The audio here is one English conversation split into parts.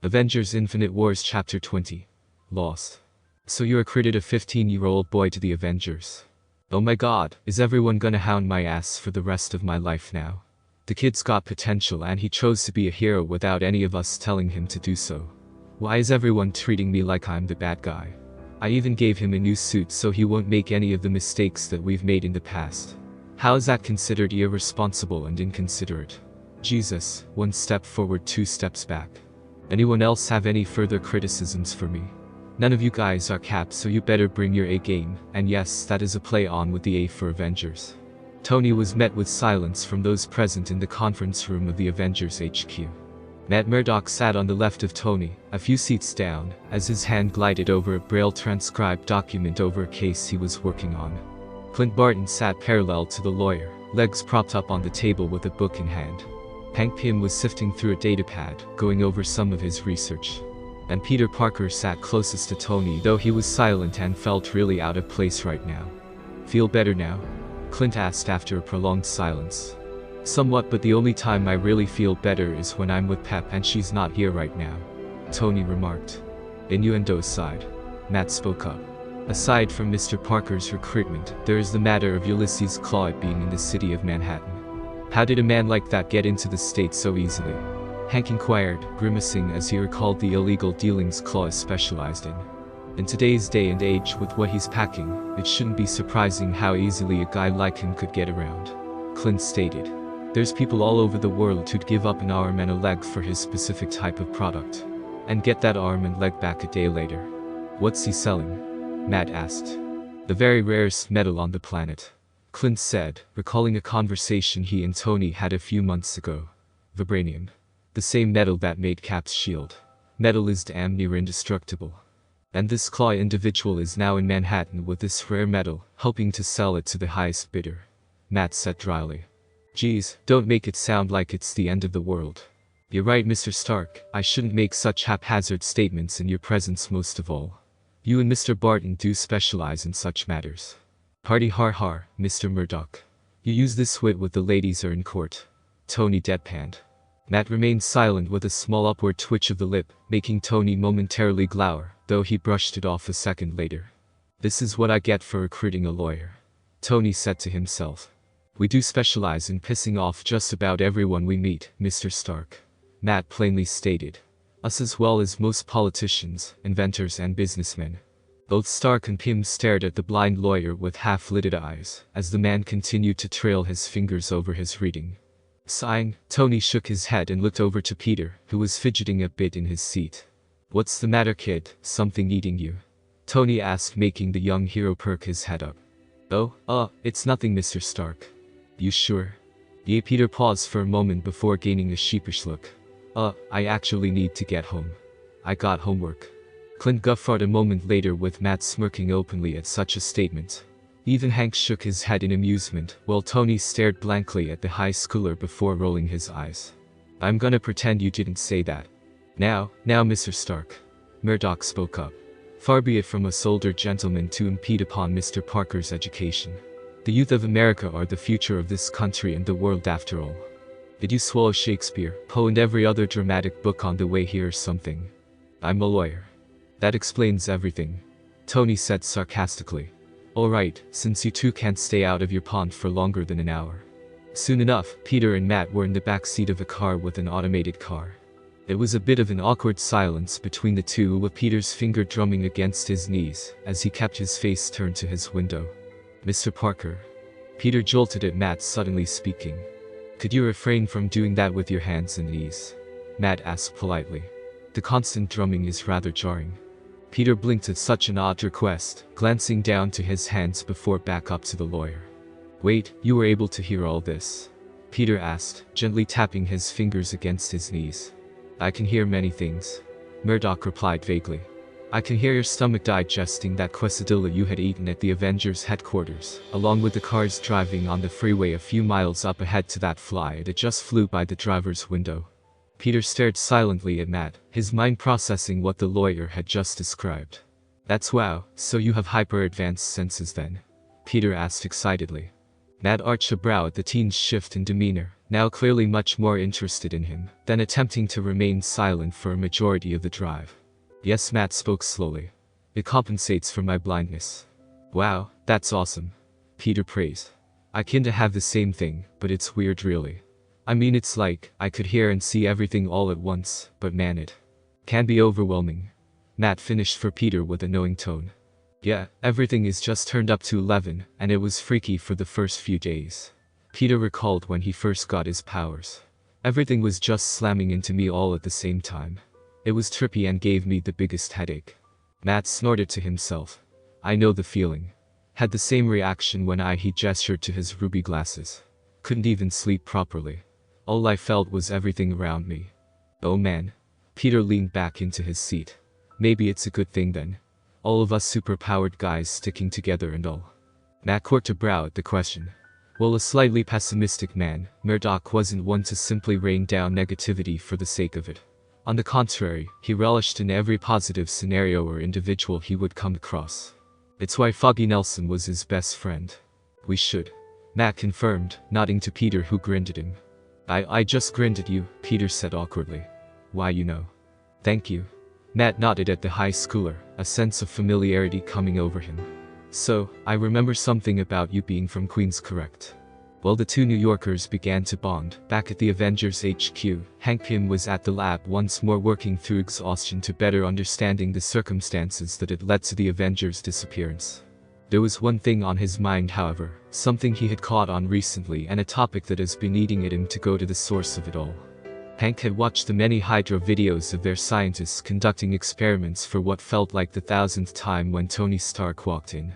Avengers Infinite Wars Chapter 20. Lost. So you recruited a 15-year-old boy to the Avengers. Oh my god, is everyone gonna hound my ass for the rest of my life now? The kid's got potential and he chose to be a hero without any of us telling him to do so. Why is everyone treating me like I'm the bad guy? I even gave him a new suit so he won't make any of the mistakes that we've made in the past. How is that considered irresponsible and inconsiderate? Jesus, 1 step forward 2 steps back. Anyone else have any further criticisms for me? None of you guys are Cap, so you better bring your A game, and yes, that is a play on with the A for Avengers. Tony was met with silence from those present in the conference room of the Avengers HQ. Matt Murdock sat on the left of Tony, a few seats down, as his hand glided over a braille transcribed document over a case he was working on. Clint Barton sat parallel to the lawyer, legs propped up on the table with a book in hand. Hank Pym was sifting through a datapad, going over some of his research. And Peter Parker sat closest to Tony, though he was silent and felt really out of place right now. Feel better now? Clint asked after a prolonged silence. Somewhat, but the only time I really feel better is when I'm with Pep and she's not here right now, Tony remarked. Innuendo aside, Matt spoke up. Aside from Mr. Parker's recruitment, there is the matter of Ulysses Claw being in the city of Manhattan. How did a man like that get into the state so easily? Hank inquired, grimacing as he recalled the illegal dealings Claw is specialized in. In today's day and age with what he's packing, it shouldn't be surprising how easily a guy like him could get around, Clint stated. There's people all over the world who'd give up an arm and a leg for his specific type of product. And get that arm and leg back a day later. What's he selling? Matt asked. The very rarest metal on the planet, Clint said, recalling a conversation he and Tony had a few months ago. Vibranium. The same metal that made Cap's shield. Metal is damn near indestructible. And this Claw individual is now in Manhattan with this rare metal, hoping to sell it to the highest bidder. Matt said dryly. Geez, don't make it sound like it's the end of the world. You're right, Mr. Stark, I shouldn't make such haphazard statements in your presence most of all. You and Mr. Barton do specialize in such matters. Party har har, Mr. Murdock. You use this wit with the ladies or in court. Tony deadpanned. Matt remained silent with a small upward twitch of the lip, making Tony momentarily glower, though he brushed it off a second later. This is what I get for recruiting a lawyer, Tony said to himself. We do specialize in pissing off just about everyone we meet, Mr. Stark. Matt plainly stated. Us as well as most politicians, inventors and businessmen. Both Stark and Pym stared at the blind lawyer with half-lidded eyes, as the man continued to trail his fingers over his reading. Sighing, Tony shook his head and looked over to Peter, who was fidgeting a bit in his seat. What's the matter, kid? Something eating you? Tony asked, making the young hero perk his head up. Oh, it's nothing, Mr. Stark. You sure? Yeah, Peter paused for a moment before gaining a sheepish look. I actually need to get home. I got homework. Clint guffawed a moment later with Matt smirking openly at such a statement. Even Hank shook his head in amusement, while Tony stared blankly at the high schooler before rolling his eyes. I'm gonna pretend you didn't say that. Now, Mr. Stark. Murdock spoke up. Far be it from us older gentlemen to impede upon Mr. Parker's education. The youth of America are the future of this country and the world after all. Did you swallow Shakespeare, Poe and every other dramatic book on the way here or something? I'm a lawyer. That explains everything, Tony said sarcastically. Alright, since you two can't stay out of your pond for longer than an hour. Soon enough, Peter and Matt were in the back seat of a car with an automated car. It was a bit of an awkward silence between the two, with Peter's finger drumming against his knees, as he kept his face turned to his window. Mr. Parker. Peter jolted at Matt suddenly speaking. Could you refrain from doing that with your hands and knees? Matt asked politely. The constant drumming is rather jarring. Peter blinked at such an odd request, glancing down to his hands before back up to the lawyer. Wait, you were able to hear all this? Peter asked, gently tapping his fingers against his knees. I can hear many things, Murdock replied vaguely. I can hear your stomach digesting that quesadilla you had eaten at the Avengers headquarters, along with the cars driving on the freeway a few miles up ahead to that fly that just flew by the driver's window. Peter stared silently at Matt, his mind processing what the lawyer had just described. That's wow, so you have hyper-advanced senses then? Peter asked excitedly. Matt arched a brow at the teen's shift in demeanor, now clearly much more interested in him, than attempting to remain silent for a majority of the drive. Yes, Matt spoke slowly. It compensates for my blindness. Wow, that's awesome. Peter praised. I kinda have the same thing, but it's weird really. I mean it's like, I could hear and see everything all at once, but man it can be overwhelming. Matt finished for Peter with a knowing tone. Yeah, everything is just turned up to 11, and it was freaky for the first few days. Peter recalled when he first got his powers. Everything was just slamming into me all at the same time. It was trippy and gave me the biggest headache. Matt snorted to himself. I know the feeling. Had the same reaction when he gestured to his ruby glasses. Couldn't even sleep properly. All I felt was everything around me. Oh man. Peter leaned back into his seat. Maybe it's a good thing then. All of us super-powered guys sticking together and all. Matt quirked a brow at the question. Well, a slightly pessimistic man, Murdoch wasn't one to simply rain down negativity for the sake of it. On the contrary, he relished in every positive scenario or individual he would come across. It's why Foggy Nelson was his best friend. We should. Matt confirmed, nodding to Peter who grinned at him. I just grinned at you, Peter said awkwardly. Why you know. Thank you. Matt nodded at the high schooler, a sense of familiarity coming over him. So, I remember something about you being from Queens, correct? Well, the two New Yorkers began to bond. Back at the Avengers HQ, Hank Pym was at the lab once more working through exhaustion to better understanding the circumstances that had led to the Avengers' disappearance. There was one thing on his mind, however, something he had caught on recently and a topic that has been eating at him to go to the source of it all. Hank had watched the many Hydra videos of their scientists conducting experiments for what felt like the 1000th time when Tony Stark walked in.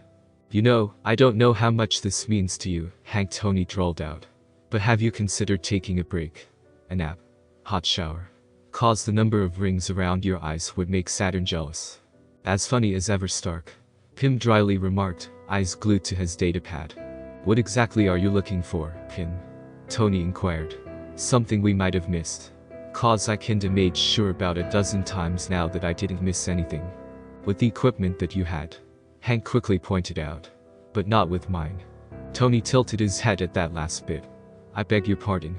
You know, I don't know how much this means to you, Hank Tony drawled out. But have you considered taking a break? A nap? Hot shower? Cause the number of rings around your eyes would make Saturn jealous. As funny as ever, Stark. Pym dryly remarked, eyes glued to his datapad. What exactly are you looking for, Pym? Tony inquired. Something we might have missed. Cause I kinda made sure about a dozen times now that I didn't miss anything. With the equipment that you had. Hank quickly pointed out. But not with mine. Tony tilted his head at that last bit. I beg your pardon.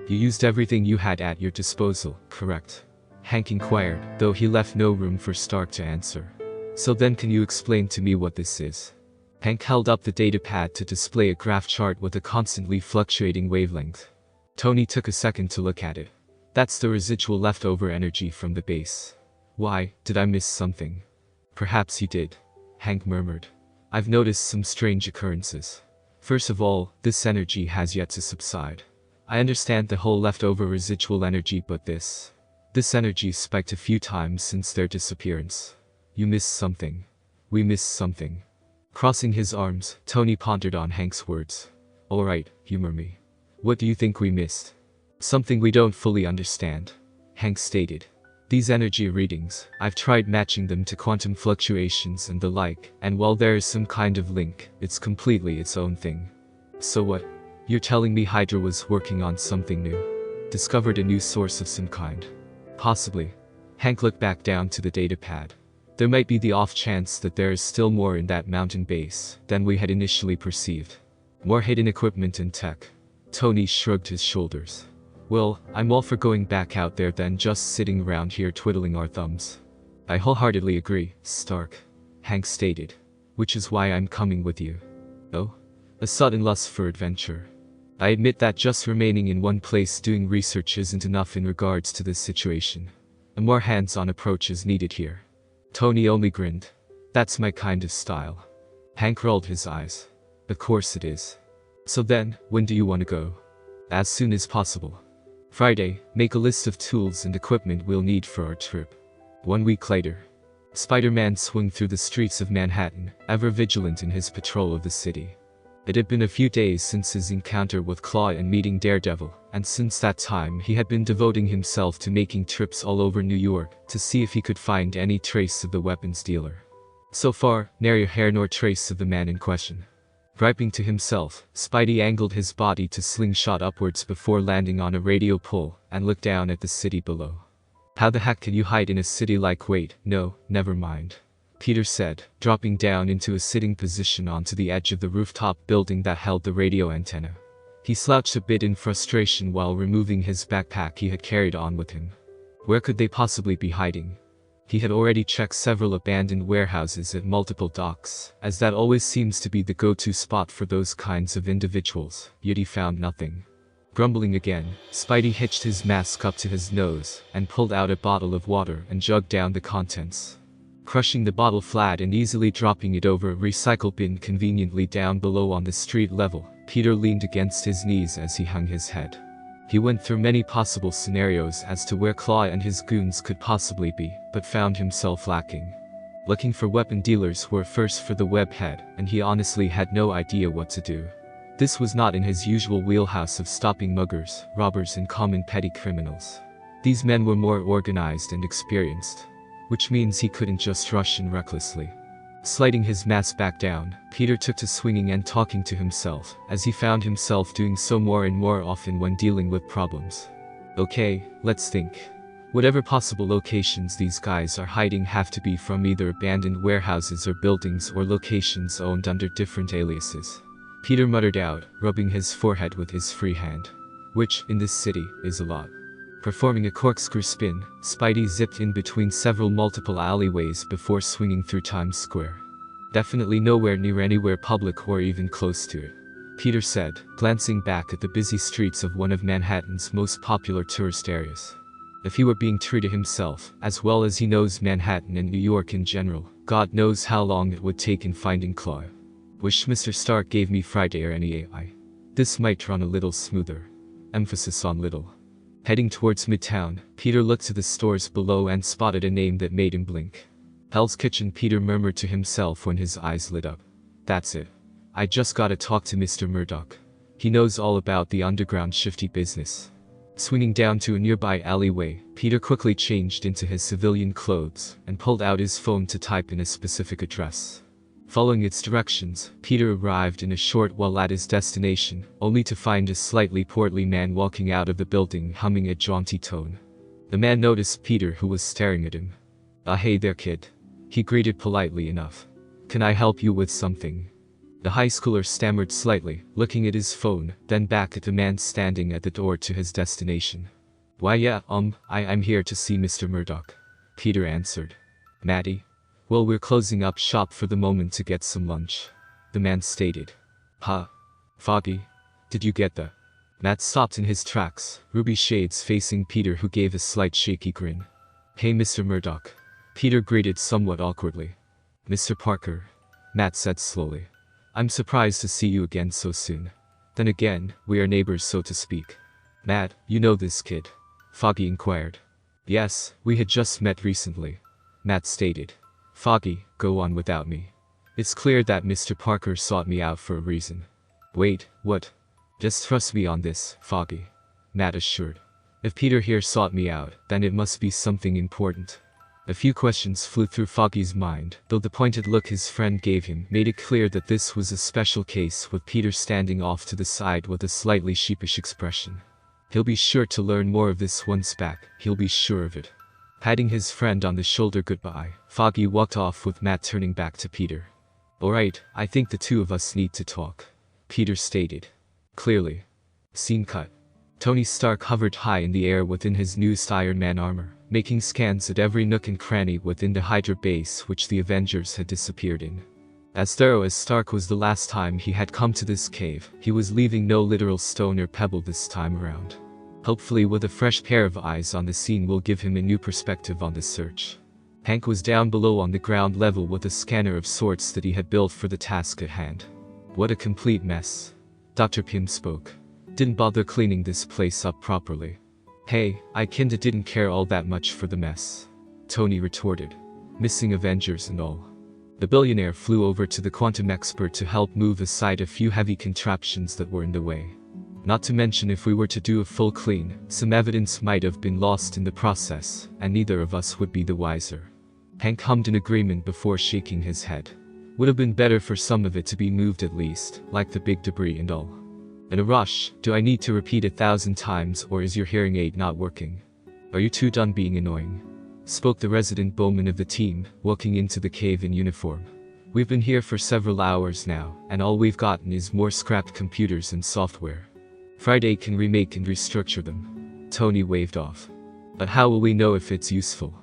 You used everything you had at your disposal, correct? Hank inquired, though he left no room for Stark to answer. So then can you explain to me what this is? Hank held up the datapad to display a graph chart with a constantly fluctuating wavelength. Tony took a second to look at it. That's the residual leftover energy from the base. Why, did I miss something? Perhaps you did. Hank murmured. I've noticed some strange occurrences. First of all, this energy has yet to subside. I understand the whole leftover residual energy, but this energy spiked a few times since their disappearance. You missed something. We missed something. Crossing his arms, Tony pondered on Hank's words. Alright, humor me. What do you think we missed? Something we don't fully understand. Hank stated. These energy readings, I've tried matching them to quantum fluctuations and the like, and while there is some kind of link, it's completely its own thing. So what? You're telling me Hydra was working on something new? Discovered a new source of some kind? Possibly. Hank looked back down to the datapad. There might be the off chance that there is still more in that mountain base than we had initially perceived. More hidden equipment and tech. Tony shrugged his shoulders. Well, I'm all for going back out there than just sitting around here twiddling our thumbs. I wholeheartedly agree, Stark. Hank stated. Which is why I'm coming with you. Oh? A sudden lust for adventure. I admit that just remaining in one place doing research isn't enough in regards to this situation. A more hands-on approach is needed here. Tony only grinned. That's my kind of style. Hank rolled his eyes. Of course it is. So then, when do you want to go? As soon as possible. Friday, make a list of tools and equipment we'll need for our trip. 1 week later. Spider-Man swung through the streets of Manhattan, ever vigilant in his patrol of the city. It had been a few days since his encounter with Claw and meeting Daredevil, and since that time he had been devoting himself to making trips all over New York to see if he could find any trace of the weapons dealer. So far, nary a hair nor trace of the man in question. Griping to himself, Spidey angled his body to slingshot upwards before landing on a radio pole and looked down at the city below. How the heck can you hide in a city like wait, no, never mind. Peter said, dropping down into a sitting position onto the edge of the rooftop building that held the radio antenna. He slouched a bit in frustration while removing his backpack he had carried on with him. Where could they possibly be hiding? He had already checked several abandoned warehouses at multiple docks, as that always seems to be the go-to spot for those kinds of individuals, yet he found nothing. Grumbling again, Spidey hitched his mask up to his nose and pulled out a bottle of water and jugged down the contents. Crushing the bottle flat and easily dropping it over a recycle bin conveniently down below on the street level, Peter leaned against his knees as he hung his head. He went through many possible scenarios as to where Claw and his goons could possibly be, but found himself lacking. Looking for weapon dealers were first for the webhead, and he honestly had no idea what to do. This was not in his usual wheelhouse of stopping muggers, robbers and common petty criminals. These men were more organized and experienced, which means he couldn't just rush in recklessly. Sliding his mask back down, Peter took to swinging and talking to himself, as he found himself doing so more and more often when dealing with problems. Okay, let's think. Whatever possible locations these guys are hiding have to be from either abandoned warehouses or buildings or locations owned under different aliases. Peter muttered out, rubbing his forehead with his free hand. Which, in this city, is a lot. Performing a corkscrew spin, Spidey zipped in between several multiple alleyways before swinging through Times Square. Definitely nowhere near anywhere public or even close to it, Peter said, glancing back at the busy streets of one of Manhattan's most popular tourist areas. If he were being true to himself, as well as he knows Manhattan and New York in general, God knows how long it would take in finding Claw. Wish Mr. Stark gave me Friday or any AI. This might run a little smoother. Emphasis on little. Heading towards Midtown, Peter looked to the stores below and spotted a name that made him blink. Hell's Kitchen, Peter murmured to himself when his eyes lit up. That's it. I just gotta talk to Mr. Murdoch. He knows all about the underground shifty business. Swinging down to a nearby alleyway, Peter quickly changed into his civilian clothes and pulled out his phone to type in a specific address. Following its directions, Peter arrived in a short while at his destination, only to find a slightly portly man walking out of the building humming a jaunty tone. The man noticed Peter, who was staring at him. Hey there, kid. He greeted politely enough. Can I help you with something? The high schooler stammered slightly, looking at his phone, then back at the man standing at the door to his destination. Why yeah, I'm here to see Mr. Murdoch. Peter answered. Maddie? Well, we're closing up shop for the moment to get some lunch. The man stated. Huh? Foggy? Did you get the? Matt stopped in his tracks, ruby shades facing Peter, who gave a slight shaky grin. Hey Mr. Murdoch. Peter greeted somewhat awkwardly. Mr. Parker. Matt said slowly. I'm surprised to see you again so soon. Then again, we are neighbors, so to speak. Matt, you know this kid? Foggy inquired. Yes, we had just met recently. Matt stated. Foggy, go on without me. It's clear that Mr. Parker sought me out for a reason. Wait, what? Just trust me on this, Foggy. Matt assured. If Peter here sought me out, then it must be something important. A few questions flew through Foggy's mind, though the pointed look his friend gave him made it clear that this was a special case, with Peter standing off to the side with a slightly sheepish expression. He'll be sure to learn more of this once back, he'll be sure of it. Patting his friend on the shoulder goodbye, Foggy walked off with Matt turning back to Peter. Alright, I think the two of us need to talk. Peter stated. Clearly. Scene cut. Tony Stark hovered high in the air within his newest Iron Man armor, making scans at every nook and cranny within the Hydra base which the Avengers had disappeared in. As thorough as Stark was the last time he had come to this cave, he was leaving no literal stone or pebble this time around. Hopefully with a fresh pair of eyes on the scene will give him a new perspective on the search. Hank was down below on the ground level with a scanner of sorts that he had built for the task at hand. What a complete mess. Dr. Pym spoke. Didn't bother cleaning this place up properly. Hey, I kinda didn't care all that much for the mess. Tony retorted. Missing Avengers and all. The billionaire flew over to the quantum expert to help move aside a few heavy contraptions that were in the way. Not to mention, if we were to do a full clean, some evidence might have been lost in the process, and neither of us would be the wiser. Hank hummed in agreement before shaking his head. Would have been better for some of it to be moved at least, like the big debris and all. In a rush, do I need to repeat 1,000 times, or is your hearing aid not working? Are you two done being annoying? Spoke the resident bowman of the team, walking into the cave in uniform. We've been here for several hours now, and all we've gotten is more scrapped computers and software. Friday can remake and restructure them. Tony waved off. But how will we know if it's useful?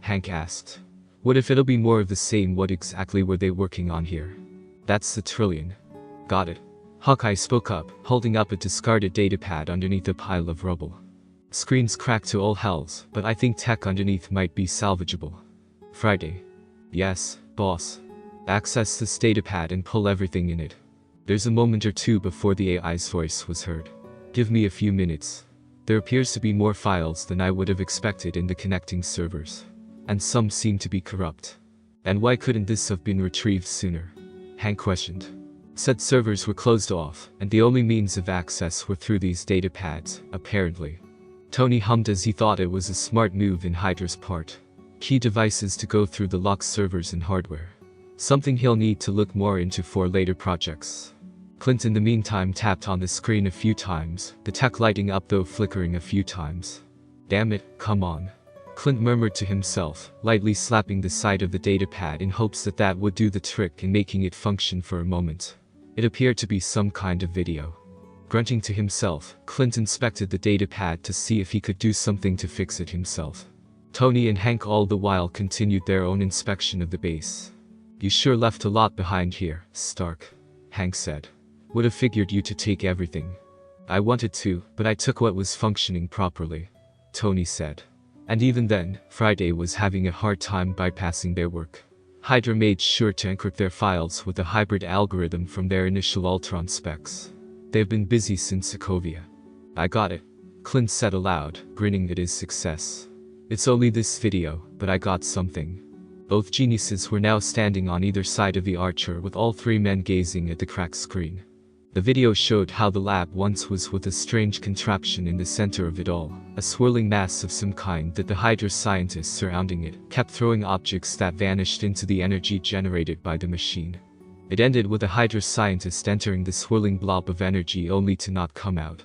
Hank asked. What if it'll be more of the same? What exactly were they working on here? That's the trillion. Got it. Hawkeye spoke up, holding up a discarded datapad underneath a pile of rubble. Screens cracked to all hells, but I think tech underneath might be salvageable. Friday. Yes, boss. Access this datapad and pull everything in it. There's a moment or two before the AI's voice was heard. Give me a few minutes. There appears to be more files than I would have expected in the connecting servers. And some seem to be corrupt. And why couldn't this have been retrieved sooner? Hank questioned. Said servers were closed off, and the only means of access were through these datapads, apparently. Tony hummed as he thought it was a smart move in Hydra's part. Key devices to go through the locked servers and hardware. Something he'll need to look more into for later projects. Clint in the meantime tapped on the screen a few times, the tech lighting up though flickering a few times. Damn it, come on. Clint murmured to himself, lightly slapping the side of the datapad in hopes that that would do the trick in making it function for a moment. It appeared to be some kind of video. Grunting to himself, Clint inspected the datapad to see if he could do something to fix it himself. Tony and Hank all the while continued their own inspection of the base. You sure left a lot behind here, Stark. Hank said. Would have figured you to take everything. I wanted to, but I took what was functioning properly. Tony said. And even then, Friday was having a hard time bypassing their work. Hydra made sure to encrypt their files with a hybrid algorithm from their initial Ultron specs. They've been busy since Sokovia. I got it. Clint said aloud, grinning at his success. It's only this video, but I got something. Both geniuses were now standing on either side of the archer with all three men gazing at the cracked screen. The video showed how the lab once was with a strange contraption in the center of it all, a swirling mass of some kind that the Hydra scientists surrounding it kept throwing objects that vanished into the energy generated by the machine. It ended with a Hydra scientist entering the swirling blob of energy only to not come out.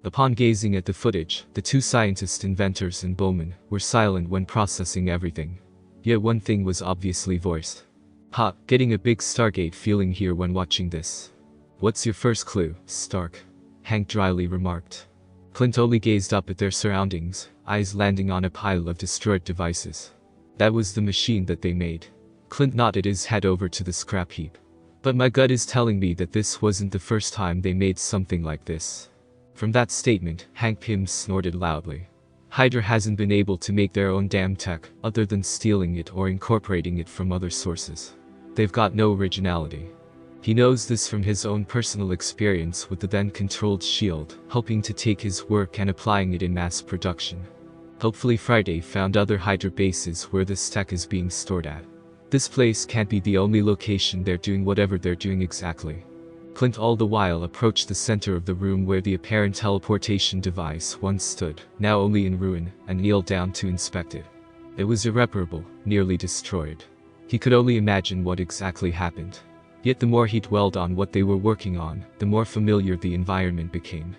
Upon gazing at the footage, the two scientists, inventors and Bowman, were silent when processing everything. Yet one thing was obviously voiced. Ha, getting a big Stargate feeling here when watching this. What's your first clue, Stark? Hank dryly remarked. Clint only gazed up at their surroundings, eyes landing on a pile of destroyed devices. That was the machine that they made. Clint nodded his head over to the scrap heap. But my gut is telling me that this wasn't the first time they made something like this. From that statement, Hank Pym snorted loudly. Hydra hasn't been able to make their own damn tech, other than stealing it or incorporating it from other sources. They've got no originality. He knows this from his own personal experience with the then-controlled SHIELD, hoping to take his work and applying it in mass production. Hopefully Friday found other Hydra bases where this tech is being stored at. This place can't be the only location they're doing whatever they're doing exactly. Clint all the while approached the center of the room where the apparent teleportation device once stood, now only in ruin, and kneeled down to inspect it. It was irreparable, nearly destroyed. He could only imagine what exactly happened. Yet the more he dwelled on what they were working on, the more familiar the environment became.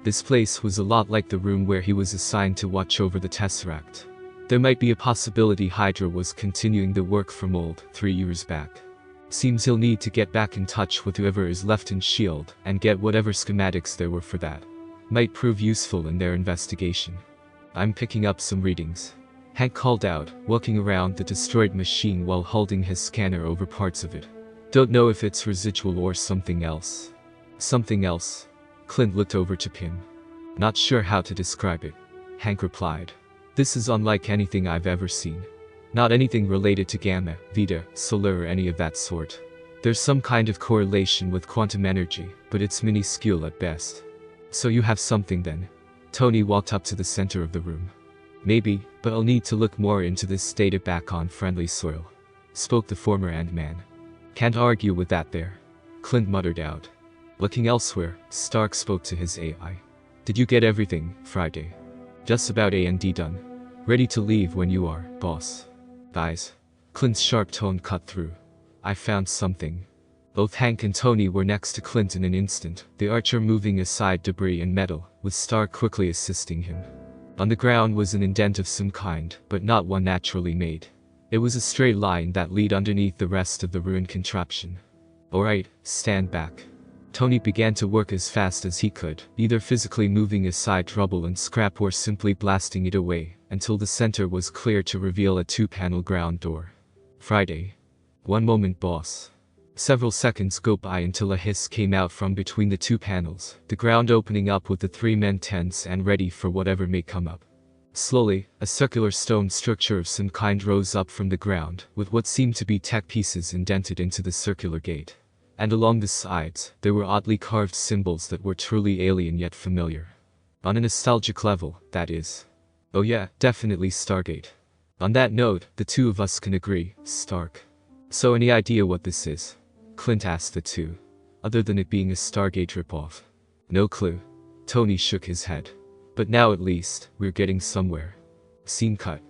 This place was a lot like the room where he was assigned to watch over the Tesseract. There might be a possibility Hydra was continuing the work from old, 3 years back. Seems he'll need to get back in touch with whoever is left in SHIELD and get whatever schematics there were for that. Might prove useful in their investigation. I'm picking up some readings. Hank called out, walking around the destroyed machine while holding his scanner over parts of it. Don't know if it's residual or something else. Something else? Clint looked over to Pym. Not sure how to describe it. Hank replied. This is unlike anything I've ever seen. Not anything related to Gamma, Vita, Solar or any of that sort. There's some kind of correlation with quantum energy, but it's minuscule at best. So you have something then? Tony walked up to the center of the room. Maybe, but I'll need to look more into this data back on friendly soil. Spoke the former Ant-Man. Can't argue with that there. Clint muttered out. Looking elsewhere, Stark spoke to his AI. Did you get everything, Friday? Just about A&D done. Ready to leave when you are, boss. Guys. Clint's sharp tone cut through. I found something. Both Hank and Tony were next to Clint in an instant, the archer moving aside debris and metal, with Stark quickly assisting him. On the ground was an indent of some kind, but not one naturally made. It was a straight line that led underneath the rest of the ruined contraption. Alright, stand back. Tony began to work as fast as he could, either physically moving aside rubble and scrap or simply blasting it away, until the center was clear to reveal a 2-panel ground door. Friday. One moment, boss. Several seconds go by until a hiss came out from between the 2 panels, the ground opening up with the 3 men tense and ready for whatever may come up. Slowly, a circular stone structure of some kind rose up from the ground, with what seemed to be tech pieces indented into the circular gate. And along the sides, there were oddly carved symbols that were truly alien yet familiar. On a nostalgic level, that is. Oh yeah, definitely Stargate. On that note, the two of us can agree, Stark. So any idea what this is? Clint asked the two. Other than it being a Stargate ripoff. No clue. Tony shook his head. But now at least, we're getting somewhere. Scene cut.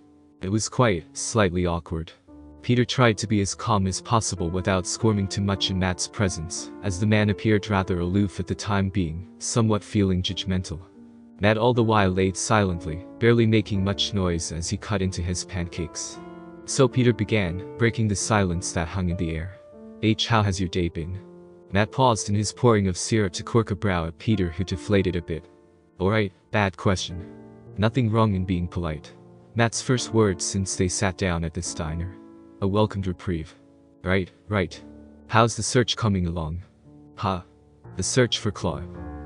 It was quiet, slightly awkward. Peter tried to be as calm as possible without squirming too much in Matt's presence, as the man appeared rather aloof at the time being, somewhat feeling judgmental. Matt all the while ate silently, barely making much noise as he cut into his pancakes. So Peter began, breaking the silence that hung in the air. How has your day been? Matt paused in his pouring of syrup to quirk a brow at Peter, who deflated a bit. Alright, bad question. Nothing wrong in being polite. Matt's first words since they sat down at this diner. A welcomed reprieve. Right. How's the search coming along? Huh? The search for Claw.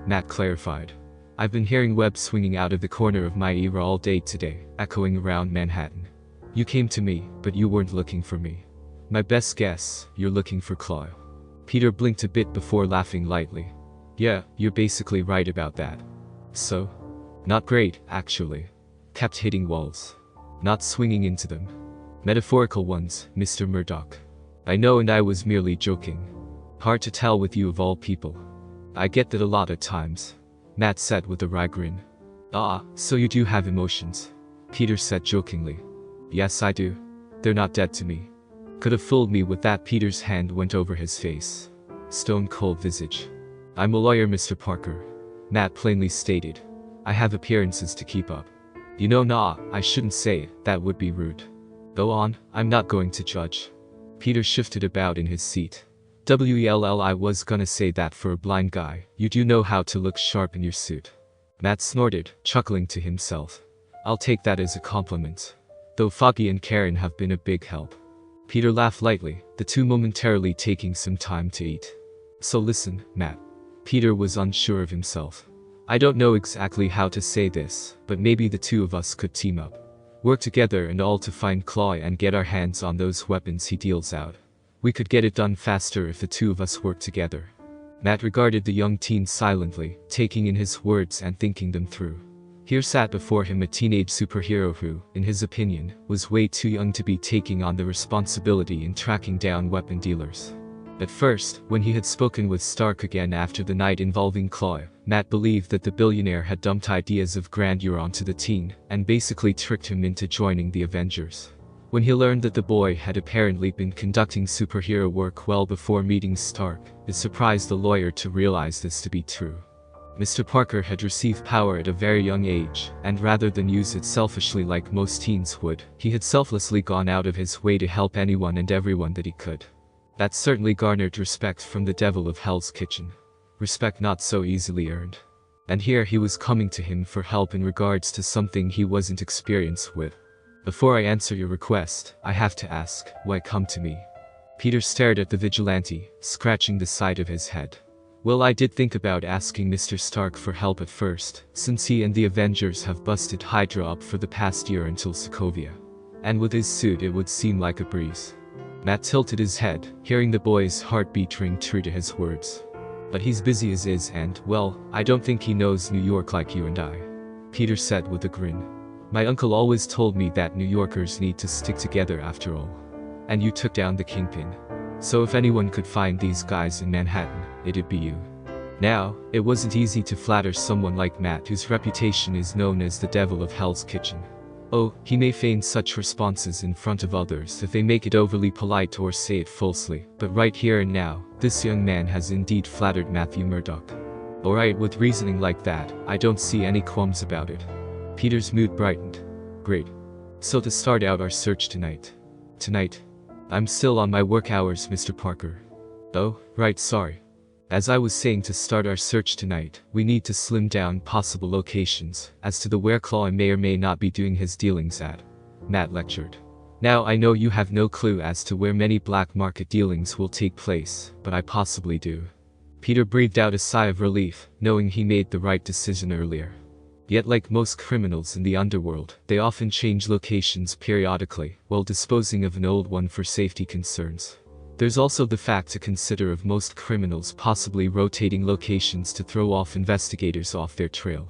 Matt clarified. I've been hearing webs swinging out of the corner of my ear all day today, echoing around Manhattan. You came to me, but you weren't looking for me. My best guess, you're looking for Claw. Peter blinked a bit before laughing lightly. Yeah, you're basically right about that. So? Not great, actually. Kept hitting walls. Not swinging into them. Metaphorical ones, Mr. Murdoch. I know, and I was merely joking. Hard to tell with you of all people. I get that a lot at times. Matt said with a wry grin. Ah, so you do have emotions. Peter said jokingly. Yes, I do. They're not dead to me. Could have fooled me with that. Peter's hand went over his face. Stone cold visage. I'm a lawyer, Mr. Parker. Matt plainly stated. I have appearances to keep up. You know, nah, I shouldn't say it, that would be rude. Go on, I'm not going to judge. Peter shifted about in his seat. I was gonna say that for a blind guy, you do know how to look sharp in your suit. Matt snorted, chuckling to himself. I'll take that as a compliment. Though Foggy and Karen have been a big help. Peter laughed lightly, the two momentarily taking some time to eat. So listen, Matt. Peter was unsure of himself. I don't know exactly how to say this, but maybe the two of us could team up. Work together and all to find Claw and get our hands on those weapons he deals out. We could get it done faster if the two of us work together. Matt regarded the young teen silently, taking in his words and thinking them through. Here sat before him a teenage superhero who, in his opinion, was way too young to be taking on the responsibility in tracking down weapon dealers. At first, when he had spoken with Stark again after the night involving Claw, Matt believed that the billionaire had dumped ideas of grandeur onto the teen, and basically tricked him into joining the Avengers. When he learned that the boy had apparently been conducting superhero work well before meeting Stark, it surprised the lawyer to realize this to be true. Mr. Parker had received power at a very young age, and rather than use it selfishly like most teens would, he had selflessly gone out of his way to help anyone and everyone that he could. That certainly garnered respect from the devil of Hell's Kitchen. Respect not so easily earned. And here he was coming to him for help in regards to something he wasn't experienced with. Before I answer your request, I have to ask, why come to me? Peter stared at the vigilante, scratching the side of his head. Well, I did think about asking Mr. Stark for help at first, since he and the Avengers have busted Hydra up for the past year until Sokovia. And with his suit it would seem like a breeze. Matt tilted his head, hearing the boy's heartbeat ring true to his words. But he's busy as is and, well, I don't think he knows New York like you and I. Peter said with a grin. My uncle always told me that New Yorkers need to stick together after all. And you took down the kingpin. So if anyone could find these guys in Manhattan, it'd be you. Now, it wasn't easy to flatter someone like Matt, whose reputation is known as the devil of Hell's Kitchen. Oh, he may feign such responses in front of others if they make it overly polite or say it falsely, but right here and now, this young man has indeed flattered Matthew Murdoch. Alright, with reasoning like that, I don't see any qualms about it. Peter's mood brightened. Great. So to start out our search tonight. Tonight? I'm still on my work hours, Mr. Parker. Oh, right, sorry. As I was saying to start our search tonight, we need to slim down possible locations as to the where Claw may or may not be doing his dealings at. Matt lectured. Now I know you have no clue as to where many black market dealings will take place, but I possibly do. Peter breathed out a sigh of relief, knowing he made the right decision earlier. Yet like most criminals in the underworld, they often change locations periodically, while disposing of an old one for safety concerns. There's also the fact to consider of most criminals possibly rotating locations to throw off investigators off their trail.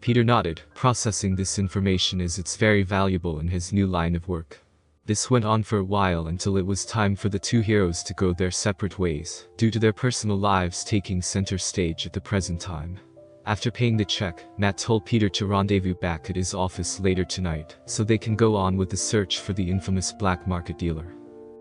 Peter nodded, processing this information as it's very valuable in his new line of work. This went on for a while until it was time for the two heroes to go their separate ways, due to their personal lives taking center stage at the present time. After paying the check, Matt told Peter to rendezvous back at his office later tonight, so they can go on with the search for the infamous black market dealer.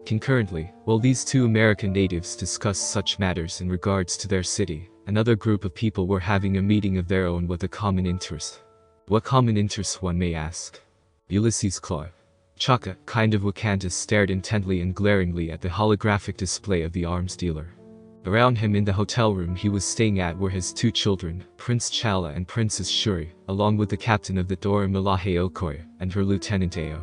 Concurrently, while these two American natives discussed such matters in regards to their city, another group of people were having a meeting of their own with a common interest. What common interest, one may ask? Ulysses Claw. Chaka, kind of Wakanda, stared intently and glaringly at the holographic display of the arms dealer. Around him in the hotel room he was staying at were his two children, Prince Chala and Princess Shuri, along with the captain of the Dora Milaje Okoye and her lieutenant Ao.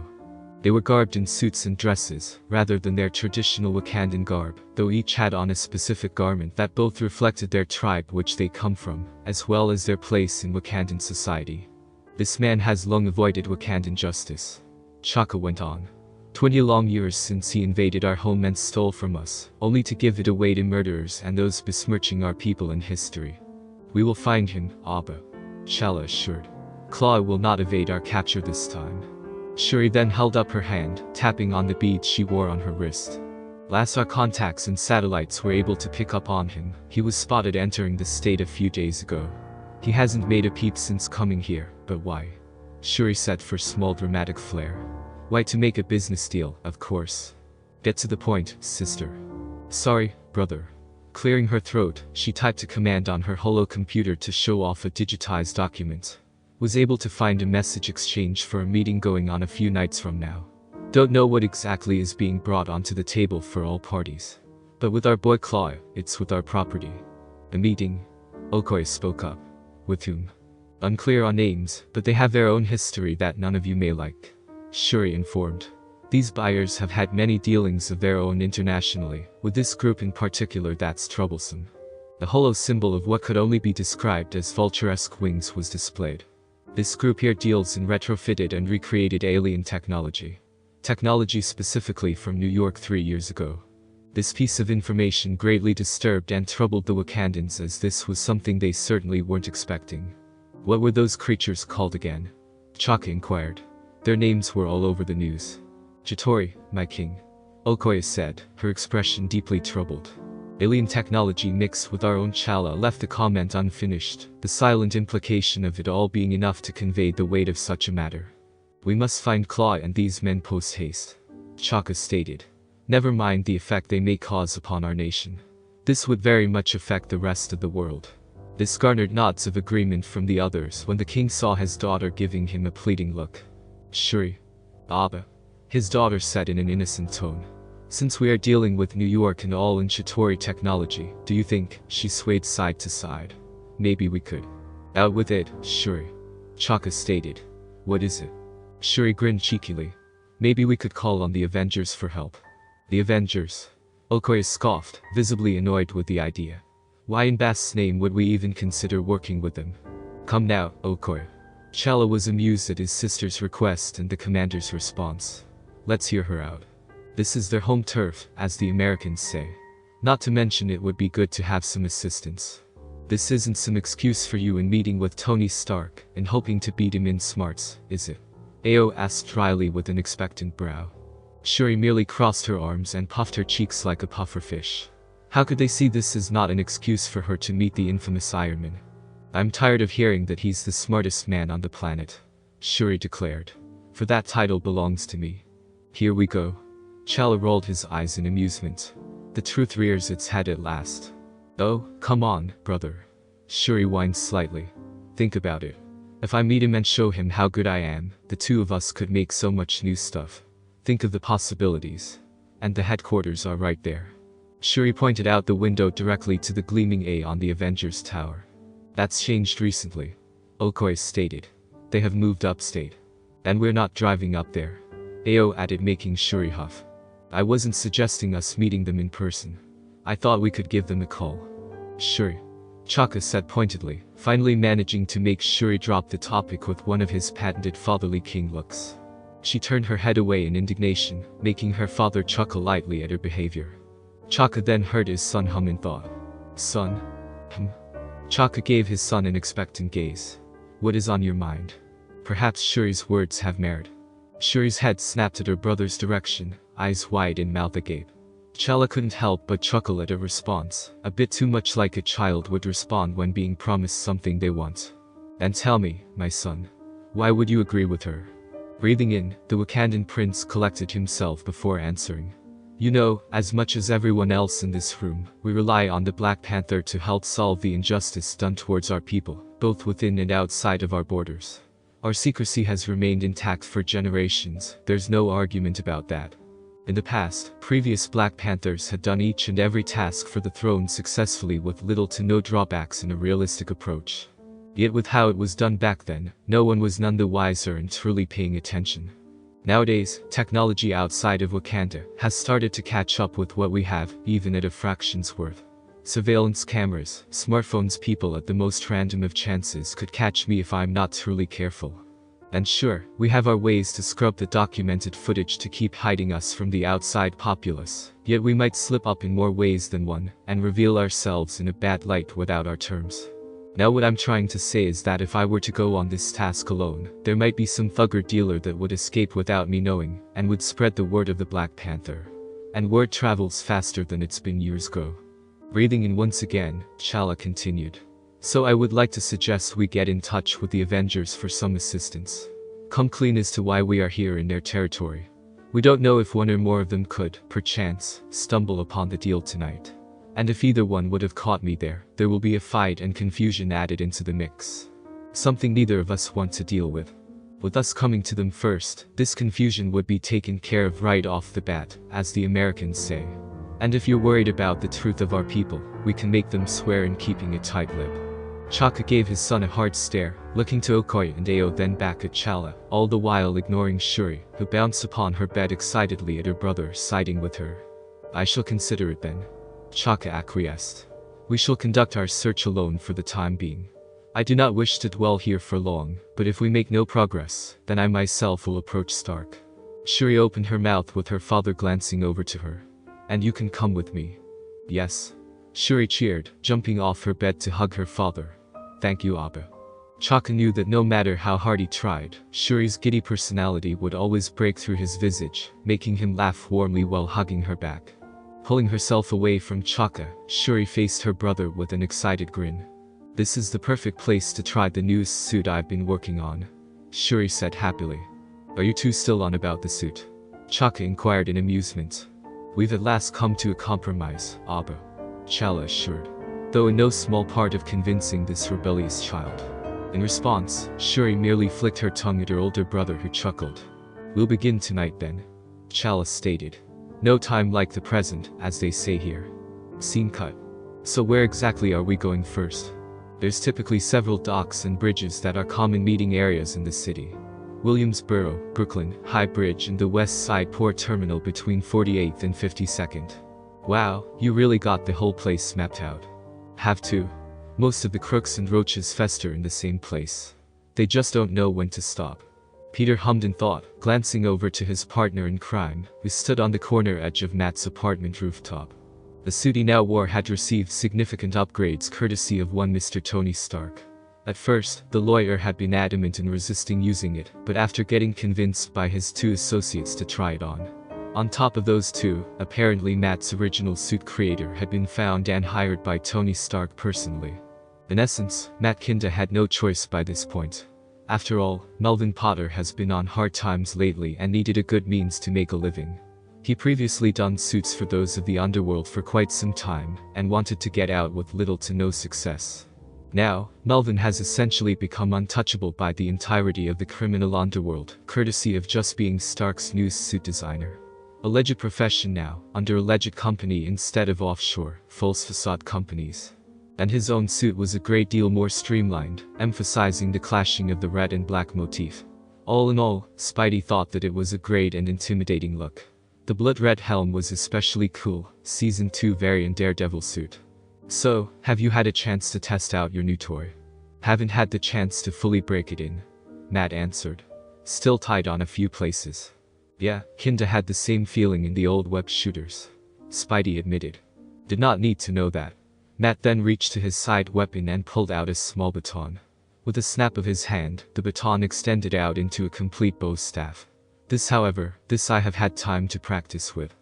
They were garbed in suits and dresses, rather than their traditional Wakandan garb, though each had on a specific garment that both reflected their tribe which they come from, as well as their place in Wakandan society. This man has long avoided Wakandan justice. Chaka went on. 20 long years since he invaded our home and stole from us, only to give it away to murderers and those besmirching our people and history. We will find him, Abba. Chala assured. Claw will not evade our capture this time. Shuri then held up her hand, tapping on the beads she wore on her wrist. Last our contacts and satellites were able to pick up on him, he was spotted entering the state a few days ago. He hasn't made a peep since coming here, but why? Shuri said for small dramatic flair. Why, to make a business deal, of course. Get to the point, sister. Sorry, brother. Clearing her throat, she typed a command on her holo computer to show off a digitized document. Was able to find a message exchange for a meeting going on a few nights from now. Don't know what exactly is being brought onto the table for all parties. But with our boy Claw, it's with our property. A meeting? Okoye spoke up. With whom? Unclear on names, but they have their own history that none of you may like. Shuri informed. These buyers have had many dealings of their own internationally, with this group in particular that's troublesome. The holo symbol of what could only be described as vulturesque wings was displayed. This group here deals in retrofitted and recreated alien technology. Technology specifically from New York 3 years ago. This piece of information greatly disturbed and troubled the Wakandans, as this was something they certainly weren't expecting. What were those creatures called again? Chaka inquired. Their names were all over the news. Chitori, my king. Okoye said, her expression deeply troubled. Alien technology mixed with our own Chala left the comment unfinished, the silent implication of it all being enough to convey the weight of such a matter. We must find Claw and these men post-haste. Chaka stated. Never mind the effect they may cause upon our nation. This would very much affect the rest of the world. This garnered nods of agreement from the others when the king saw his daughter giving him a pleading look. Shuri. Abba. His daughter said in an innocent tone. Since we are dealing with New York and all in Chitori technology, do you think, she swayed side to side. Maybe we could. Out with it, Shuri. Chaka stated. What is it? Shuri grinned cheekily. Maybe we could call on the Avengers for help. The Avengers. Okoye scoffed, visibly annoyed with the idea. Why in Bast's name would we even consider working with them? Come now, Okoye. Chala was amused at his sister's request and the commander's response. Let's hear her out. This is their home turf, as the Americans say. Not to mention it would be good to have some assistance. This isn't some excuse for you in meeting with Tony Stark and hoping to beat him in smarts, is it? Ao asked dryly with an expectant brow. Shuri merely crossed her arms and puffed her cheeks like a pufferfish. How could they see this as not an excuse for her to meet the infamous Iron Man? I'm tired of hearing that he's the smartest man on the planet, Shuri declared. For that title belongs to me. Here we go. Chala rolled his eyes in amusement. The truth rears its head at last. Oh, come on, brother. Shuri whined slightly. Think about it. If I meet him and show him how good I am, the two of us could make so much new stuff. Think of the possibilities. And the headquarters are right there. Shuri pointed out the window directly to the gleaming A on the Avengers tower. That's changed recently, Okoye stated. They have moved upstate. And we're not driving up there. Ao added, making Shuri huff. I wasn't suggesting us meeting them in person. I thought we could give them a call. Shuri, Chaka said pointedly, finally managing to make Shuri drop the topic with one of his patented fatherly king looks. She turned her head away in indignation, making her father chuckle lightly at her behavior. Chaka then heard his son hum in thought. Son? Chaka gave his son an expectant gaze. What is on your mind? Perhaps Shuri's words have merit. Shuri's head snapped at her brother's direction, eyes wide and mouth agape. Chala couldn't help but chuckle at her response, a bit too much like a child would respond when being promised something they want. And tell me, my son, why would you agree with her? Breathing in, the Wakandan prince collected himself before answering. You know, as much as everyone else in this room, we rely on the Black Panther to help solve the injustice done towards our people, both within and outside of our borders. Our secrecy has remained intact for generations, there's no argument about that. In the past, previous Black Panthers had done each and every task for the throne successfully with little to no drawbacks in a realistic approach. Yet with how it was done back then, no one was none the wiser and truly paying attention. Nowadays, technology outside of Wakanda has started to catch up with what we have, even at a fraction's worth. Surveillance cameras, smartphones, people at the most random of chances could catch me if I'm not truly careful. And sure, we have our ways to scrub the documented footage to keep hiding us from the outside populace, yet we might slip up in more ways than one, and reveal ourselves in a bad light without our terms. Now what I'm trying to say is that if I were to go on this task alone, there might be some thugger dealer that would escape without me knowing, and would spread the word of the Black Panther. And word travels faster than it's been years ago. Breathing in once again, Chala continued. So I would like to suggest we get in touch with the Avengers for some assistance. Come clean as to why we are here in their territory. We don't know if one or more of them could, perchance, stumble upon the deal tonight. And if either one would have caught me there will be a fight and confusion added into the mix. Something neither of us want to deal with. With us coming to them first, this confusion would be taken care of right off the bat, as the Americans say. And if you're worried about the truth of our people, we can make them swear in keeping a tight lip. Chaka gave his son a hard stare, looking to Okoye and Ao, then back at Chala, all the while ignoring Shuri, who bounced upon her bed excitedly at her brother siding with her. I shall consider it then. Chaka acquiesced. We shall conduct our search alone for the time being. I do not wish to dwell here for long, but if we make no progress, then I myself will approach Stark. Shuri opened her mouth with her father glancing over to her. And you can come with me. Yes. Shuri cheered, jumping off her bed to hug her father. Thank you, Abba. Chaka knew that no matter how hard he tried, Shuri's giddy personality would always break through his visage, making him laugh warmly while hugging her back. Pulling herself away from Chaka, Shuri faced her brother with an excited grin. This is the perfect place to try the newest suit I've been working on, Shuri said happily. Are you two still on about the suit? Chaka inquired in amusement. We've at last come to a compromise, Abba, Chala assured, though in no small part of convincing this rebellious child. In response, Shuri merely flicked her tongue at her older brother, who chuckled. We'll begin tonight then, Chala stated. No time like the present, as they say here. Scene cut. So where exactly are we going first? There's typically several docks and bridges that are common meeting areas in the city. Williamsboro, Brooklyn, High Bridge and the West Side Port Terminal between 48th and 52nd. Wow, you really got the whole place mapped out. Have to. Most of the crooks and roaches fester in the same place. They just don't know when to stop. Peter hummed in thought, glancing over to his partner in crime, who stood on the corner edge of Matt's apartment rooftop. The suit he now wore had received significant upgrades courtesy of one Mr. Tony Stark. At first, the lawyer had been adamant in resisting using it, but after getting convinced by his two associates to try it on. On top of those two, apparently Matt's original suit creator had been found and hired by Tony Stark personally. In essence, Matt Kinda had no choice by this point. After all, Melvin Potter has been on hard times lately and needed a good means to make a living. He previously done suits for those of the underworld for quite some time, and wanted to get out with little to no success. Now, Melvin has essentially become untouchable by the entirety of the criminal underworld, courtesy of just being Stark's new suit designer. Alleged profession now, under alleged company instead of offshore, false facade companies. And his own suit was a great deal more streamlined, emphasizing the clashing of the red and black motif. All in all, Spidey thought that it was a great and intimidating look. The blood red helm was especially cool, Season 2 variant Daredevil suit. So, have you had a chance to test out your new toy? Haven't had the chance to fully break it in, Matt answered. Still tied on a few places. Yeah, kinda had the same feeling in the old web shooters, Spidey admitted. Did not need to know that. Matt then reached to his side weapon and pulled out a small baton. With a snap of his hand, the baton extended out into a complete bow staff. This I have had time to practice with.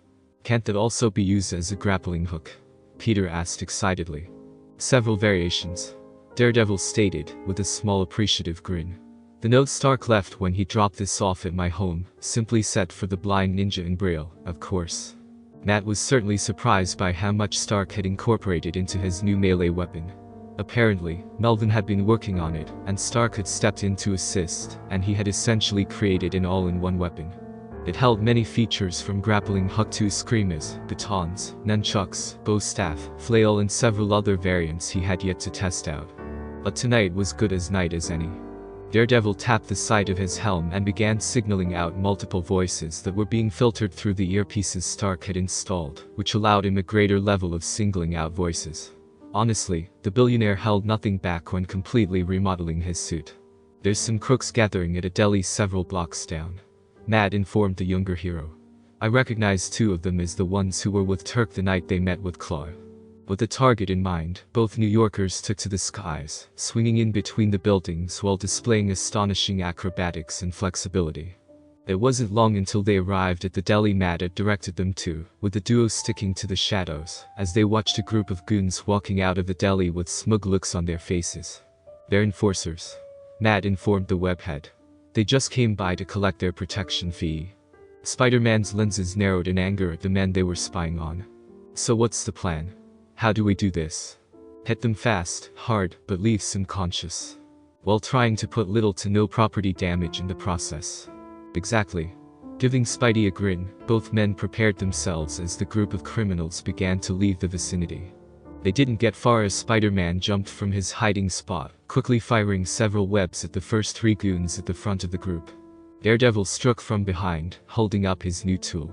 Can't that also be used as a grappling hook? Peter asked excitedly. Several variations, Daredevil stated, with a small appreciative grin. The note Stark left when he dropped this off at my home, simply set for the blind ninja in Braille, of course. Matt was certainly surprised by how much Stark had incorporated into his new melee weapon. Apparently, Melvin had been working on it, and Stark had stepped in to assist, and he had essentially created an all-in-one weapon. It held many features from grappling hook to screamers, batons, nunchucks, bow staff, flail and several other variants he had yet to test out. But tonight was good as night as any. Daredevil tapped the side of his helm and began signaling out multiple voices that were being filtered through the earpieces Stark had installed, which allowed him a greater level of singling out voices. Honestly, the billionaire held nothing back when completely remodeling his suit. There's some crooks gathering at a deli several blocks down, Matt informed the younger hero. I recognized two of them as the ones who were with Turk the night they met with Claw. With the target in mind, both New Yorkers took to the skies, swinging in between the buildings while displaying astonishing acrobatics and flexibility. It wasn't long until they arrived at the deli Matt had directed them to, with the duo sticking to the shadows, as they watched a group of goons walking out of the deli with smug looks on their faces. They're enforcers, Matt informed the webhead. They just came by to collect their protection fee. Spider-Man's lenses narrowed in anger at the men they were spying on. So what's the plan? How do we do this? Hit them fast, hard, but leave them conscious, while trying to put little to no property damage in the process. Exactly. Giving Spidey a grin, both men prepared themselves as the group of criminals began to leave the vicinity. They didn't get far as Spider-Man jumped from his hiding spot, quickly firing several webs at the first three goons at the front of the group. Daredevil struck from behind, holding up his new tool.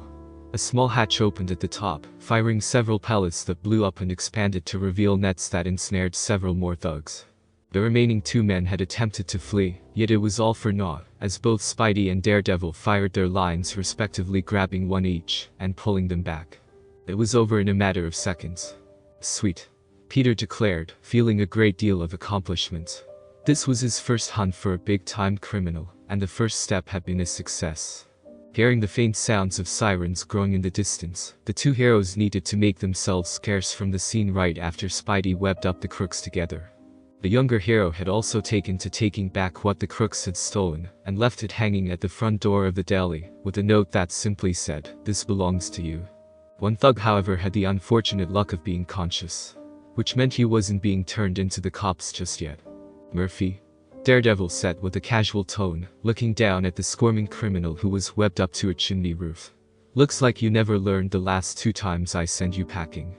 A small hatch opened at the top, firing several pellets that blew up and expanded to reveal nets that ensnared several more thugs. The remaining two men had attempted to flee, yet it was all for naught, as both Spidey and Daredevil fired their lines respectively, grabbing one each, and pulling them back. It was over in a matter of seconds. Sweet, Peter declared, feeling a great deal of accomplishment. This was his first hunt for a big-time criminal, and the first step had been a success. Hearing the faint sounds of sirens growing in the distance, the two heroes needed to make themselves scarce from the scene right after Spidey webbed up the crooks together. The younger hero had also taken to taking back what the crooks had stolen, and left it hanging at the front door of the deli, with a note that simply said, "This belongs to you." One thug, however, had the unfortunate luck of being conscious, which meant he wasn't being turned into the cops just yet. Murphy, Daredevil said with a casual tone, looking down at the squirming criminal who was webbed up to a chimney roof. Looks like you never learned the last 2 times I send you packing.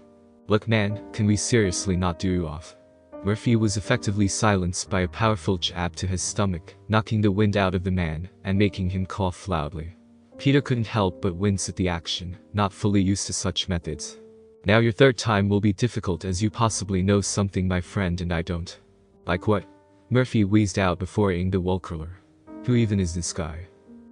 Look man, can we seriously not do you off? Murphy was effectively silenced by a powerful jab to his stomach, knocking the wind out of the man, and making him cough loudly. Peter couldn't help but wince at the action, not fully used to such methods. Now your third time will be difficult, as you possibly know something my friend and I don't. Like what? Murphy wheezed out before eyeing the wall-crawler. Who even is this guy?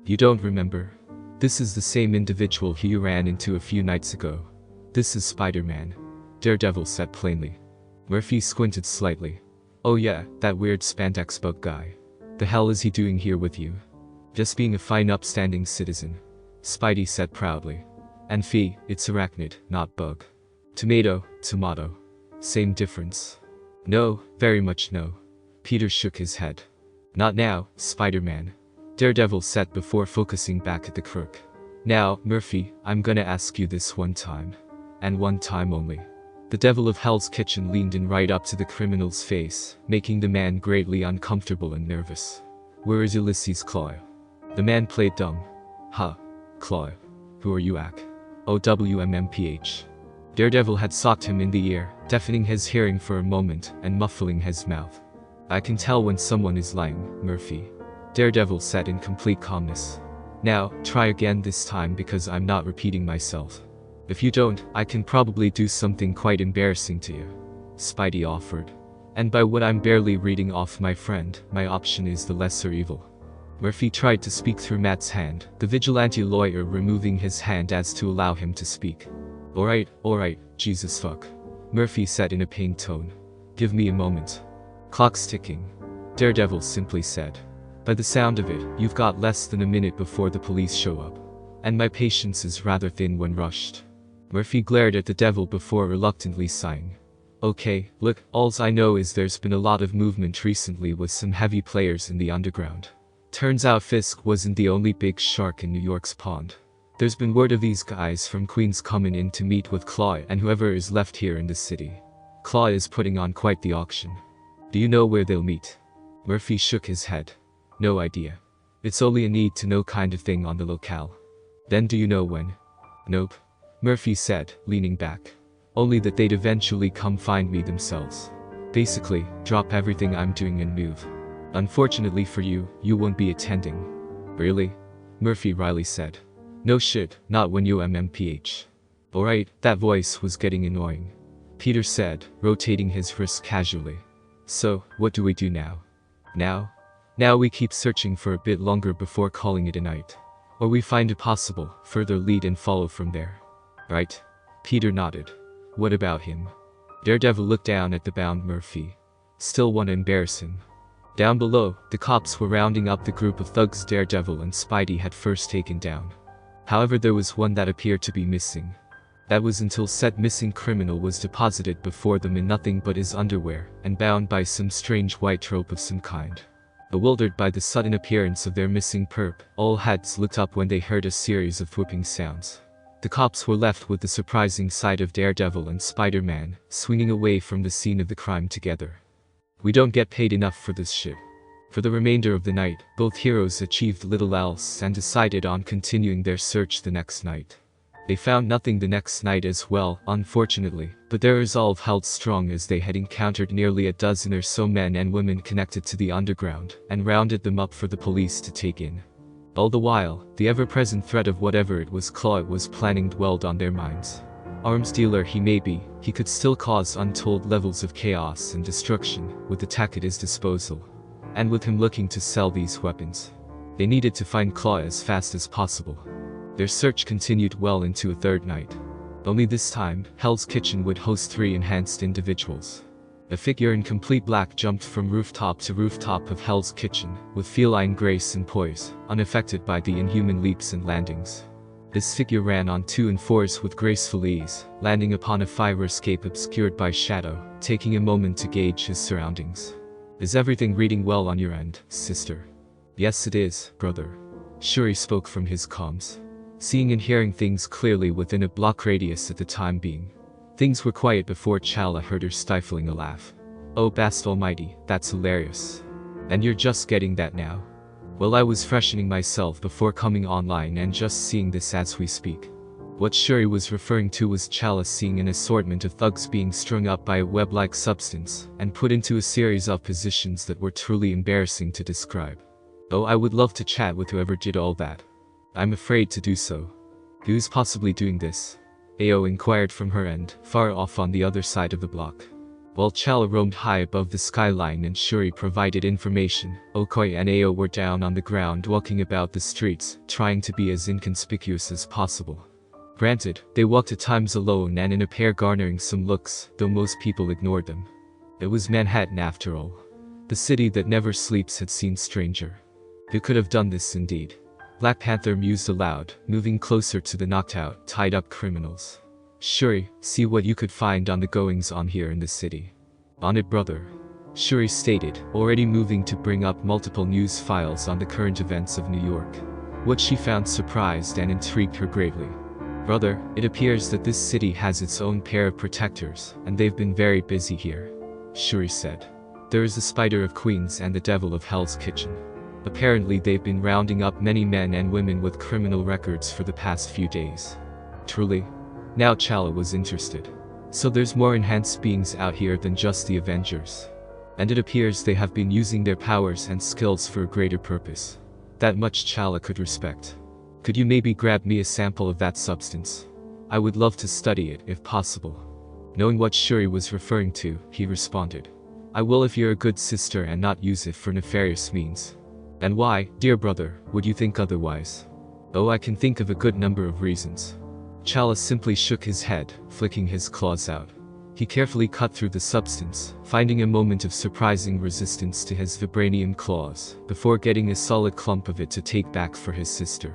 You don't remember? This is the same individual who you ran into a few nights ago. This is Spider-Man, Daredevil said plainly. Murphy squinted slightly. Oh yeah, that weird spandex bug guy. The hell is he doing here with you? Just being a fine upstanding citizen, Spidey said proudly. And fee, it's arachnid, not bug. Tomato, tomato. Same difference. No, very much no. Peter shook his head. Not now, Spider-Man, Daredevil said before focusing back at the crook. Now, Murphy, I'm gonna ask you this one time. And one time only. The devil of Hell's Kitchen leaned in right up to the criminal's face, making the man greatly uncomfortable and nervous. Where is Ulysses Claw? The man played dumb. Huh. Claw. Who are you, Ak? OWMMPH. Daredevil had socked him in the ear, deafening his hearing for a moment and muffling his mouth. I can tell when someone is lying, Murphy. Daredevil said in complete calmness. Now, try again this time because I'm not repeating myself. If you don't, I can probably do something quite embarrassing to you. Spidey offered. And by what I'm barely reading off my friend, my option is the lesser evil. Murphy tried to speak through Matt's hand, the vigilante lawyer removing his hand as to allow him to speak. Alright, Jesus fuck. Murphy said in a pained tone. Give me a moment. Clock's ticking. Daredevil simply said. By the sound of it, you've got less than a minute before the police show up. And my patience is rather thin when rushed. Murphy glared at the devil before reluctantly sighing. Okay, look, alls I know is there's been a lot of movement recently with some heavy players in the underground. Turns out Fisk wasn't the only big shark in New York's pond. There's been word of these guys from Queens coming in to meet with Claw and whoever is left here in the city. Claw is putting on quite the auction. Do you know where they'll meet? Murphy shook his head. No idea. It's only a need-to-know kind of thing on the locale. Then do you know when? Nope. Murphy said, leaning back. Only that they'd eventually come find me themselves. Basically, drop everything I'm doing and move. Unfortunately for you, you won't be attending. Really? Murphy wryly said. No shit, not when you MMPH. Alright, that voice was getting annoying. Peter said, rotating his wrist casually. So, what do we do now? Now we keep searching for a bit longer before calling it a night. Or we find a possible, further lead and follow from there. Right? Peter nodded. What about him? Daredevil looked down at the bound Murphy. Still want to embarrass him. Down below, the cops were rounding up the group of thugs Daredevil and Spidey had first taken down. However, there was one that appeared to be missing. That was until said missing criminal was deposited before them in nothing but his underwear, and bound by some strange white rope of some kind. Bewildered by the sudden appearance of their missing perp, all heads looked up when they heard a series of whooping sounds. The cops were left with the surprising sight of Daredevil and Spider-Man, swinging away from the scene of the crime together. We don't get paid enough for this shit. For the remainder of the night, both heroes achieved little else and decided on continuing their search the next night. They found nothing the next night as well, unfortunately, but their resolve held strong as they had encountered nearly a dozen or so men and women connected to the underground, and rounded them up for the police to take in. All the while, the ever-present threat of whatever it was Claw was planning dwelled on their minds. Arms dealer he may be, he could still cause untold levels of chaos and destruction with the tech at his disposal. And with him looking to sell these weapons, they needed to find Claw as fast as possible. Their search continued well into a third night. Only this time, Hell's Kitchen would host 3 enhanced individuals. A figure in complete black jumped from rooftop to rooftop of Hell's Kitchen, with feline grace and poise, unaffected by the inhuman leaps and landings. This figure ran on 2 and 4s with graceful ease, landing upon a fire escape obscured by shadow, taking a moment to gauge his surroundings. Is everything reading well on your end, sister? Yes it is, brother. Shuri spoke from his comms. Seeing and hearing things clearly within a block radius at the time being. Things were quiet before Chala heard her stifling a laugh. Oh bast almighty, that's hilarious. And you're just getting that now? Well, I was freshening myself before coming online and just seeing this as we speak. What Shuri was referring to was Chala seeing an assortment of thugs being strung up by a web-like substance, and put into a series of positions that were truly embarrassing to describe. Oh, I would love to chat with whoever did all that. I'm afraid to do so. Who's possibly doing this? Ao inquired from her end, far off on the other side of the block. While Chala roamed high above the skyline and Shuri provided information, Okoi and Ao were down on the ground walking about the streets, trying to be as inconspicuous as possible. Granted, they walked at times alone and in a pair garnering some looks, though most people ignored them. It was Manhattan after all. The city that never sleeps had seen stranger. Who could have done this indeed? Black Panther mused aloud, moving closer to the knocked-out, tied-up criminals. Shuri, see what you could find on the goings-on here in the city. On it, brother. Shuri stated, already moving to bring up multiple news files on the current events of New York. What she found surprised and intrigued her greatly. Brother, it appears that this city has its own pair of protectors, and they've been very busy here. Shuri said. There is the Spider of Queens and the Devil of Hell's Kitchen. Apparently they've been rounding up many men and women with criminal records for the past few days. Truly. Now Chala was interested. So there's more enhanced beings out here than just the Avengers. And it appears they have been using their powers and skills for a greater purpose. That much Chala could respect. Could you maybe grab me a sample of that substance? I would love to study it if possible. Knowing what Shuri was referring to, he responded. I will if you're a good sister and not use it for nefarious means. And why, dear brother, would you think otherwise? Oh, I can think of a good number of reasons. Chala simply shook his head, flicking his claws out. He carefully cut through the substance, finding a moment of surprising resistance to his vibranium claws, before getting a solid clump of it to take back for his sister.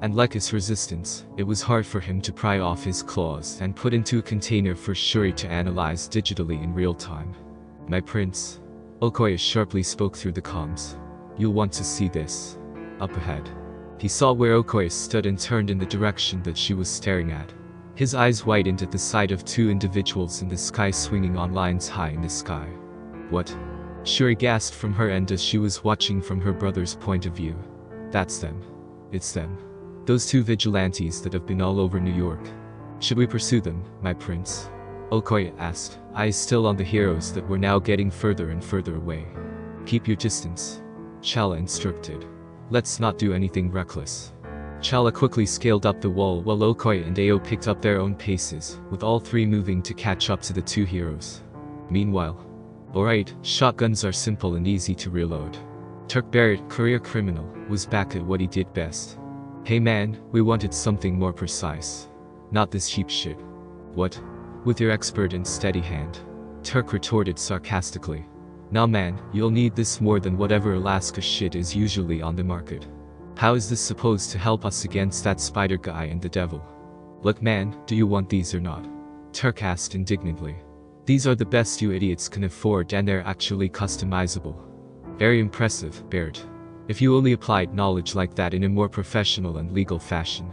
And like his resistance, it was hard for him to pry off his claws and put into a container for Shuri to analyze digitally in real time. My prince. Okoye sharply spoke through the comms. You'll want to see this. Up ahead. He saw where Okoye stood and turned in the direction that she was staring at. His eyes widened at the sight of two individuals in the sky swinging on lines high in the sky. What? Shuri gasped from her end as she was watching from her brother's point of view. That's them. It's them. Those two vigilantes that have been all over New York. Should we pursue them, my prince? Okoye asked, eyes still on the heroes that were now getting further and further away. Keep your distance. Chala instructed. Let's not do anything reckless. Chala quickly scaled up the wall while Okoye and Ao picked up their own paces, with all three moving to catch up to the two heroes. Meanwhile. Alright, shotguns are simple and easy to reload. Turk Barrett, career criminal, was back at what he did best. Hey man, we wanted something more precise. Not this cheap shit. What? With your expert and steady hand. Turk retorted sarcastically. Nah man, you'll need this more than whatever Alaska shit is usually on the market. How is this supposed to help us against that spider guy and the devil? Look man, do you want these or not? Turk asked indignantly. These are the best you idiots can afford and they're actually customizable. Very impressive, Barrett. If you only applied knowledge like that in a more professional and legal fashion.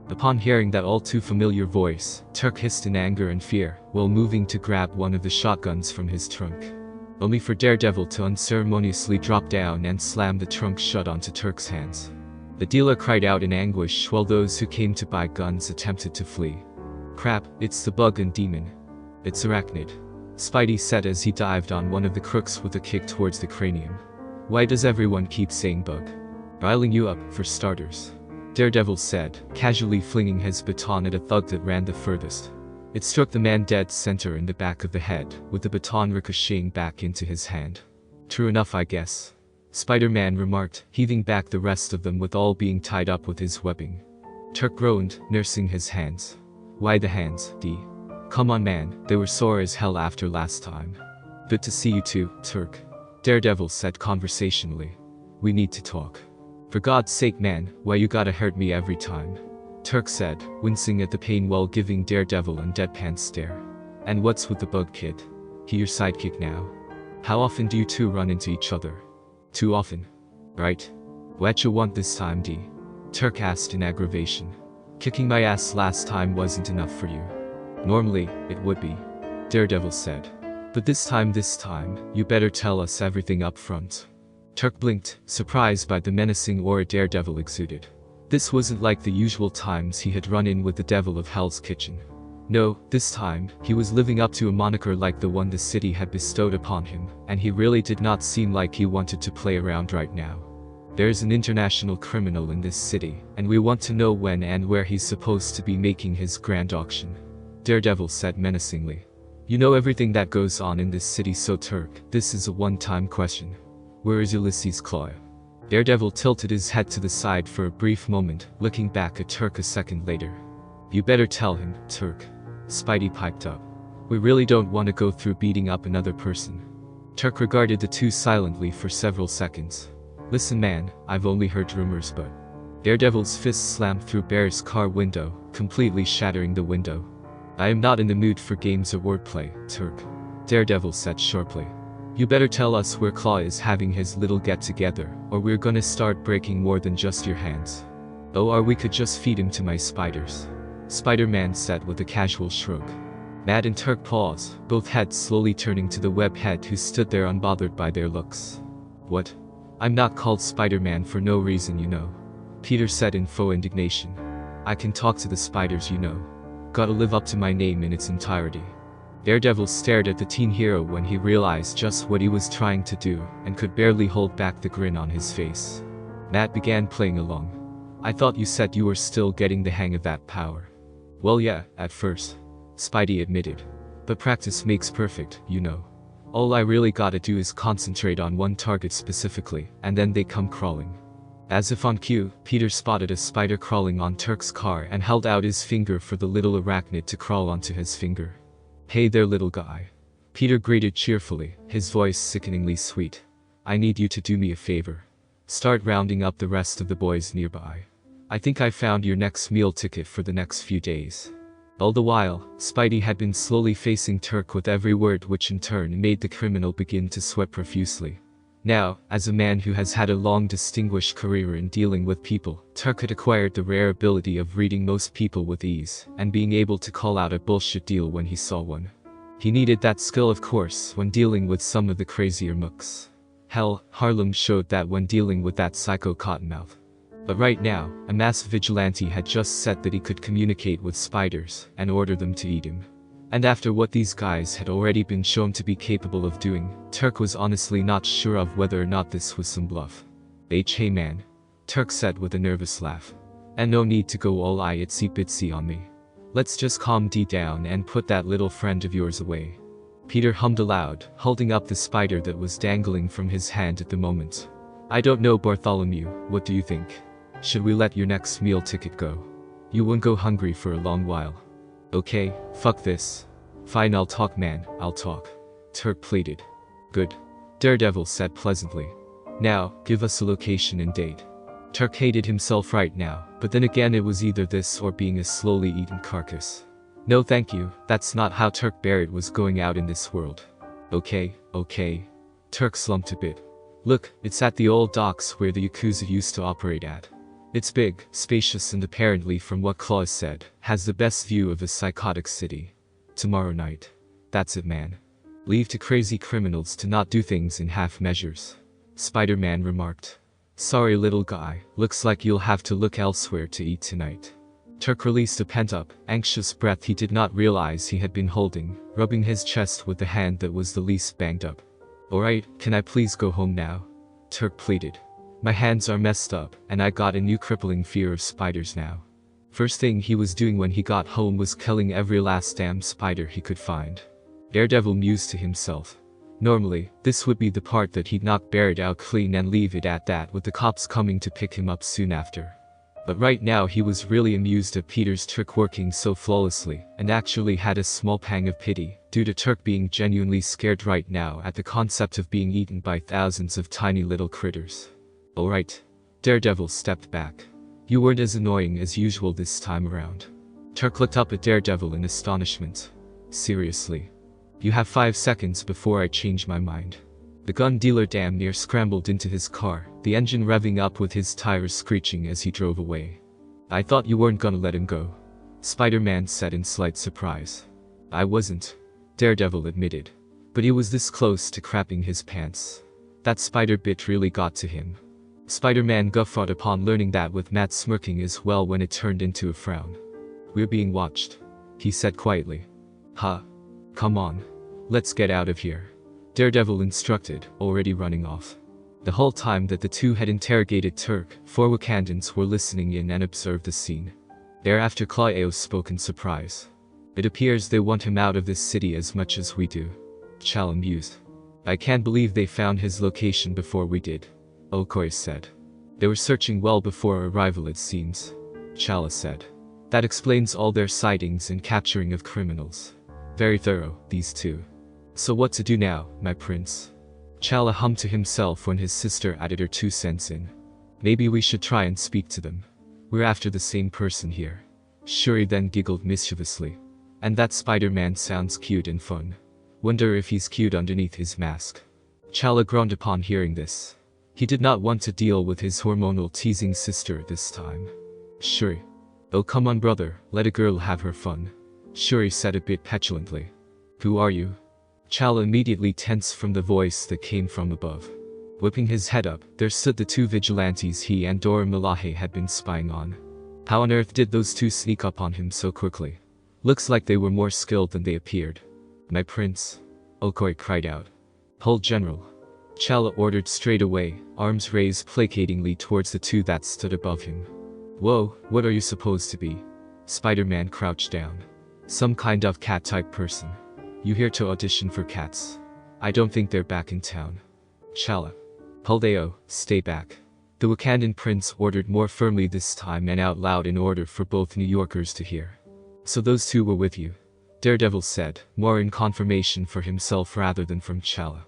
Upon hearing that all too familiar voice, Turk hissed in anger and fear, while moving to grab one of the shotguns from his trunk. Only for Daredevil to unceremoniously drop down and slam the trunk shut onto Turk's hands. The dealer cried out in anguish while those who came to buy guns attempted to flee. Crap, it's the bug and demon. It's arachnid. Spidey said as he dived on one of the crooks with a kick towards the cranium. Why does everyone keep saying bug? Riling you up, for starters. Daredevil said, casually flinging his baton at a thug that ran the furthest. It struck the man dead center in the back of the head, with the baton ricocheting back into his hand. True enough, I guess. Spider-Man remarked, heaving back the rest of them with all being tied up with his webbing. Turk groaned, nursing his hands. Why the hands, D? Come on man, they were sore as hell after last time. Good to see you too, Turk. Daredevil said conversationally. We need to talk. For God's sake man, why you gotta hurt me every time? Turk said, wincing at the pain while giving Daredevil a deadpan stare. And what's with the bug kid? He your sidekick now? How often do you two run into each other? Too often. Right? What you want this time, D? Turk asked in aggravation. Kicking my ass last time wasn't enough for you. Normally, it would be. Daredevil said. But this time, you better tell us everything up front. Turk blinked, surprised by the menacing aura Daredevil exuded. This wasn't like the usual times he had run in with the devil of Hell's Kitchen. No, this time, he was living up to a moniker like the one the city had bestowed upon him, and he really did not seem like he wanted to play around right now. There's an international criminal in this city, and we want to know when and where he's supposed to be making his grand auction. Daredevil said menacingly. You know everything that goes on in this city, so Turk, this is a one-time question. Where is Ulysses Claw? Daredevil tilted his head to the side for a brief moment, looking back at Turk a second later. You better tell him, Turk. Spidey piped up. We really don't want to go through beating up another person. Turk regarded the two silently for several seconds. Listen man, I've only heard rumors but... Daredevil's fist slammed through Bear's car window, completely shattering the window. I am not in the mood for games or wordplay, Turk. Daredevil said sharply. You better tell us where Claw is having his little get-together, or we're gonna start breaking more than just your hands. Oh, or we could just feed him to my spiders. Spider-Man said with a casual shrug. Matt and Turk paused, both heads slowly turning to the webhead who stood there unbothered by their looks. What? I'm not called Spider-Man for no reason, you know. Peter said in faux indignation. I can talk to the spiders, you know. Gotta live up to my name in its entirety. Daredevil stared at the teen hero when he realized just what he was trying to do, and could barely hold back the grin on his face. Matt began playing along. I thought you said you were still getting the hang of that power. Well yeah, at first, Spidey admitted. But practice makes perfect, you know. All I really gotta do is concentrate on one target specifically, and then they come crawling. As if on cue, Peter spotted a spider crawling on Turk's car and held out his finger for the little arachnid to crawl onto his finger. Hey there little guy. Peter greeted cheerfully, his voice sickeningly sweet. I need you to do me a favor. Start rounding up the rest of the boys nearby. I think I found your next meal ticket for the next few days. All the while, Spidey had been slowly facing Turk with every word, which in turn made the criminal begin to sweat profusely. Now, as a man who has had a long distinguished career in dealing with people, Turk had acquired the rare ability of reading most people with ease, and being able to call out a bullshit deal when he saw one. He needed that skill of course when dealing with some of the crazier mooks. Hell, Harlem showed that when dealing with that psycho Cottonmouth. But right now, a masked vigilante had just said that he could communicate with spiders, and order them to eat him. And after what these guys had already been shown to be capable of doing, Turk was honestly not sure of whether or not this was some bluff. Hey man, Turk said with a nervous laugh. And no need to go all itsy bitsy on me. Let's just calm down and put that little friend of yours away. Peter hummed aloud, holding up the spider that was dangling from his hand at the moment. I don't know Bartholomew, what do you think? Should we let your next meal ticket go? You won't go hungry for a long while. Okay, fuck this. Fine, I'll talk man, I'll talk. Turk pleaded. Good. Daredevil said pleasantly. Now, give us a location and date. Turk hated himself right now, but then again it was either this or being a slowly eaten carcass. No thank you, that's not how Turk Barrett was going out in this world. Okay. Turk slumped a bit. Look, it's at the old docks where the Yakuza used to operate at. It's big, spacious, and apparently from what Claus said, has the best view of the psychotic city. Tomorrow night. That's it man. Leave to crazy criminals to not do things in half measures. Spider-Man remarked. Sorry little guy, looks like you'll have to look elsewhere to eat tonight. Turk released a pent-up, anxious breath he did not realize he had been holding, rubbing his chest with the hand that was the least banged up. Alright, can I please go home now? Turk pleaded. My hands are messed up, and I got a new crippling fear of spiders now. First thing he was doing when he got home was killing every last damn spider he could find. Daredevil mused to himself. Normally, this would be the part that he'd knock Barrett out clean and leave it at that with the cops coming to pick him up soon after. But right now he was really amused at Peter's trick working so flawlessly, and actually had a small pang of pity, due to Turk being genuinely scared right now at the concept of being eaten by thousands of tiny little critters. Alright. Daredevil stepped back. You weren't as annoying as usual this time around. Turk looked up at Daredevil in astonishment. Seriously. You have 5 seconds before I change my mind. The gun dealer damn near scrambled into his car, the engine revving up with his tires screeching as he drove away. I thought you weren't gonna let him go. Spider-Man said in slight surprise. I wasn't. Daredevil admitted. But he was this close to crapping his pants. That spider bit really got to him. Spider-Man guffawed upon learning that, with Matt smirking as well when it turned into a frown. We're being watched, he said quietly. Huh? Come on. Let's get out of here. Daredevil instructed, already running off. The whole time that the two had interrogated Turk, 4 Wakandans were listening in and observed the scene. Thereafter Claio spoke in surprise. It appears they want him out of this city as much as we do. Chala mused. I can't believe they found his location before we did. Okoye said. They were searching well before our arrival it seems. Chala said. That explains all their sightings and capturing of criminals. Very thorough, these two. So what to do now, my prince? Chala hummed to himself when his sister added her 2 cents in. Maybe we should try and speak to them. We're after the same person here. Shuri then giggled mischievously. And that Spider-Man sounds cute and fun. Wonder if he's cute underneath his mask. Chala groaned upon hearing this. He did not want to deal with his hormonal teasing sister this time. Shuri. Oh come on brother, let a girl have her fun. Shuri said a bit petulantly. Who are you? Chala immediately tensed from the voice that came from above. Whipping his head up, there stood the 2 vigilantes he and Dora Milaje had been spying on. How on earth did those 2 sneak up on him so quickly? Looks like they were more skilled than they appeared. My prince, Okoye cried out. Hold, General. Chala ordered straight away, arms raised placatingly towards the two that stood above him. Whoa, what are you supposed to be? Spider-Man crouched down. Some kind of cat-type person. You here to audition for cats? I don't think they're back in town. Chala. Puldeo, stay back. The Wakandan prince ordered more firmly this time and out loud in order for both New Yorkers to hear. So those two were with you? Daredevil said, more in confirmation for himself rather than from Chala.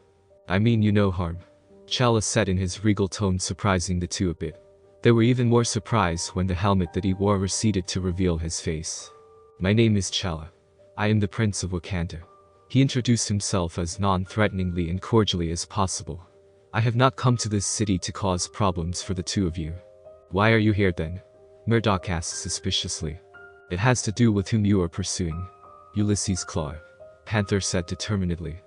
I mean you no harm. Chala said in his regal tone, surprising the two a bit. They were even more surprised when the helmet that he wore receded to reveal his face. My name is Chala. I am the Prince of Wakanda. He introduced himself as non-threateningly and cordially as possible. I have not come to this city to cause problems for the two of you. Why are you here then? Murdoch asked suspiciously. It has to do with whom you are pursuing. Ulysses Claw. Panther said determinedly.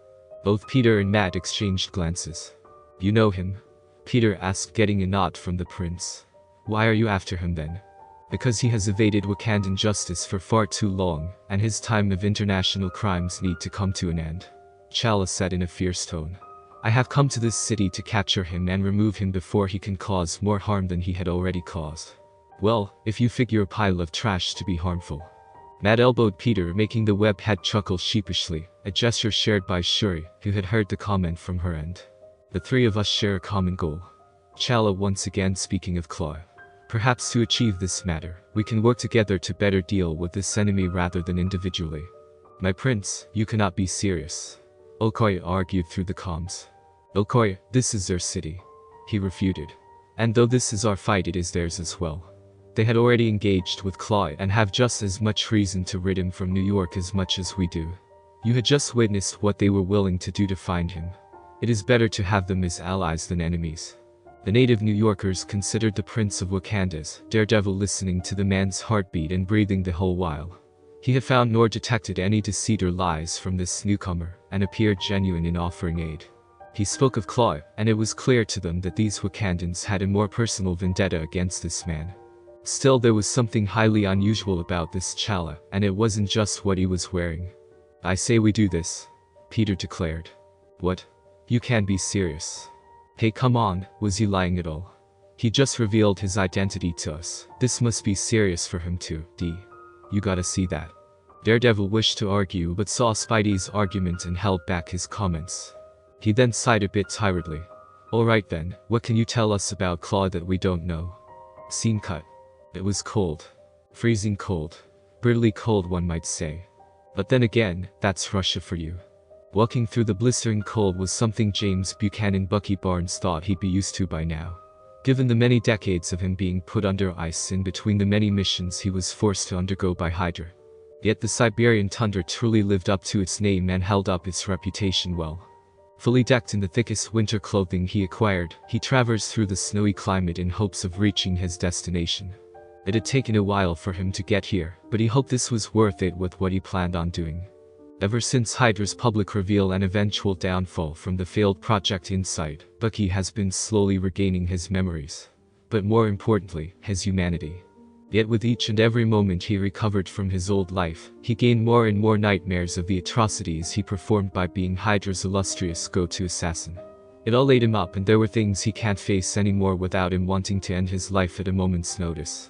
Both Peter and Matt exchanged glances. You know him? Peter asked, getting a nod from the prince. Why are you after him then? Because he has evaded Wakandan justice for far too long, and his time of international crimes need to come to an end. Chala said in a fierce tone. I have come to this city to capture him and remove him before he can cause more harm than he had already caused. Well, if you figure a pile of trash to be harmful. Matt elbowed Peter, making the webhead chuckle sheepishly, a gesture shared by Shuri, who had heard the comment from her end. The three of us share a common goal. Chala once again speaking of Claw. Perhaps to achieve this matter, we can work together to better deal with this enemy rather than individually. My prince, you cannot be serious. Okoye argued through the comms. Okoye, this is their city. He refuted. And though this is our fight, it is theirs as well. They had already engaged with Claw and have just as much reason to rid him from New York as much as we do. You had just witnessed what they were willing to do to find him. It is better to have them as allies than enemies. The native New Yorkers considered the Prince of Wakanda's Daredevil, listening to the man's heartbeat and breathing the whole while. He had found nor detected any deceit or lies from this newcomer, and appeared genuine in offering aid. He spoke of Claw, and it was clear to them that these Wakandans had a more personal vendetta against this man. Still, there was something highly unusual about this Chala, and it wasn't just what he was wearing. I say we do this, Peter declared. What? You can't be serious. Hey, come on, was he lying at all? He just revealed his identity to us. This must be serious for him too, D. You gotta see that. Daredevil wished to argue but saw Spidey's argument and held back his comments. He then sighed a bit tiredly. Alright then, what can you tell us about Claw that we don't know? Scene cut. It was cold. Freezing cold. Brutally cold, one might say. But then again, that's Russia for you. Walking through the blistering cold was something James Buchanan Bucky Barnes thought he'd be used to by now. Given the many decades of him being put under ice in between the many missions he was forced to undergo by Hydra. Yet the Siberian tundra truly lived up to its name and held up its reputation well. Fully decked in the thickest winter clothing he acquired, he traversed through the snowy climate in hopes of reaching his destination. It had taken a while for him to get here, but he hoped this was worth it with what he planned on doing. Ever since Hydra's public reveal and eventual downfall from the failed Project Insight, Bucky has been slowly regaining his memories. But more importantly, his humanity. Yet with each and every moment he recovered from his old life, he gained more and more nightmares of the atrocities he performed by being Hydra's illustrious go-to assassin. It all ate him up, and there were things he can't face anymore without him wanting to end his life at a moment's notice.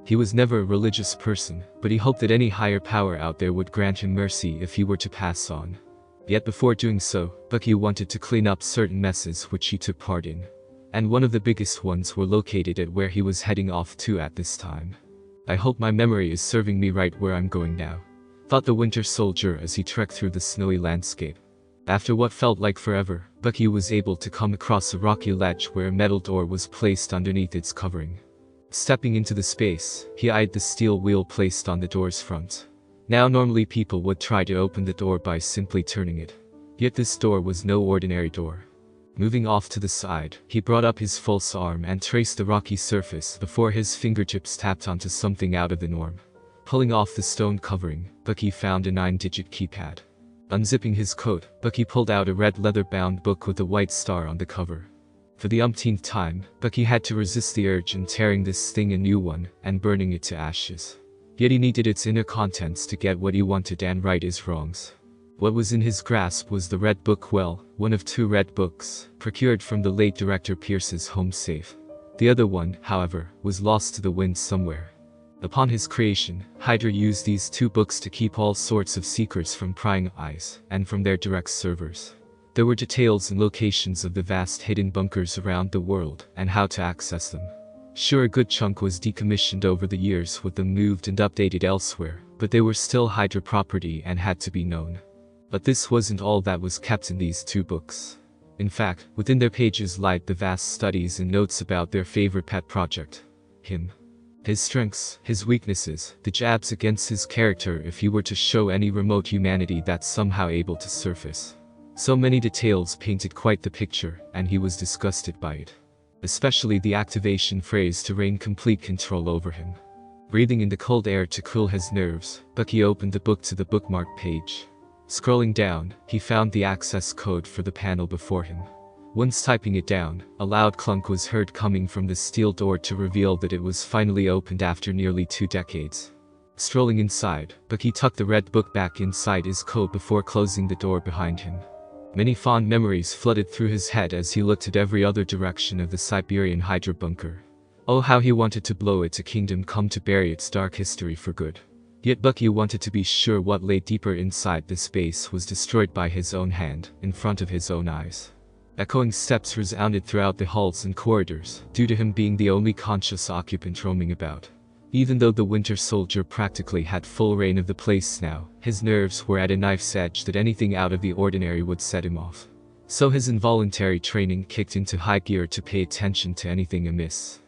He was never a religious person, but he hoped that any higher power out there would grant him mercy if he were to pass on. Yet before doing so, Bucky wanted to clean up certain messes which he took part in. And one of the biggest ones were located at where he was heading off to at this time. I hope my memory is serving me right where I'm going now, thought the Winter Soldier as he trekked through the snowy landscape. After what felt like forever, Bucky was able to come across a rocky ledge where a metal door was placed underneath its covering. Stepping into the space, he eyed the steel wheel placed on the door's front. Now normally people would try to open the door by simply turning it. Yet this door was no ordinary door. Moving off to the side, he brought up his false arm and traced the rocky surface before his fingertips tapped onto something out of the norm. Pulling off the stone covering, Bucky found a 9-digit keypad. Unzipping his coat, Bucky pulled out a red leather-bound book with a white star on the cover. For the umpteenth time, Bucky had to resist the urge in tearing this thing a new one and burning it to ashes. Yet he needed its inner contents to get what he wanted and right his wrongs. What was in his grasp was the Red Book, well, one of 2 red books, procured from the late director Pierce's home safe. The other one, however, was lost to the wind somewhere. Upon his creation, Hydra used these 2 books to keep all sorts of secrets from prying eyes, and from their direct servers. There were details and locations of the vast hidden bunkers around the world, and how to access them. Sure, a good chunk was decommissioned over the years with them moved and updated elsewhere, but they were still Hydra property and had to be known. But this wasn't all that was kept in these 2 books. In fact, within their pages lied the vast studies and notes about their favorite pet project, him. His strengths, his weaknesses, the jabs against his character if he were to show any remote humanity that's somehow able to surface. So many details painted quite the picture, and he was disgusted by it. Especially the activation phrase to reign complete control over him. Breathing in the cold air to cool his nerves, Bucky opened the book to the bookmark page. Scrolling down, he found the access code for the panel before him. Once typing it down, a loud clunk was heard coming from the steel door to reveal that it was finally opened after nearly 2 decades. Strolling inside, Bucky tucked the red book back inside his coat before closing the door behind him. Many fond memories flooded through his head as he looked at every other direction of the Siberian Hydra bunker. Oh, how he wanted to blow it to kingdom come to bury its dark history for good. Yet Bucky wanted to be sure what lay deeper inside this base was destroyed by his own hand, in front of his own eyes. Echoing steps resounded throughout the halls and corridors, due to him being the only conscious occupant roaming about. Even though the Winter Soldier practically had full reign of the place now, his nerves were at a knife's edge that anything out of the ordinary would set him off. So his involuntary training kicked into high gear to pay attention to anything amiss.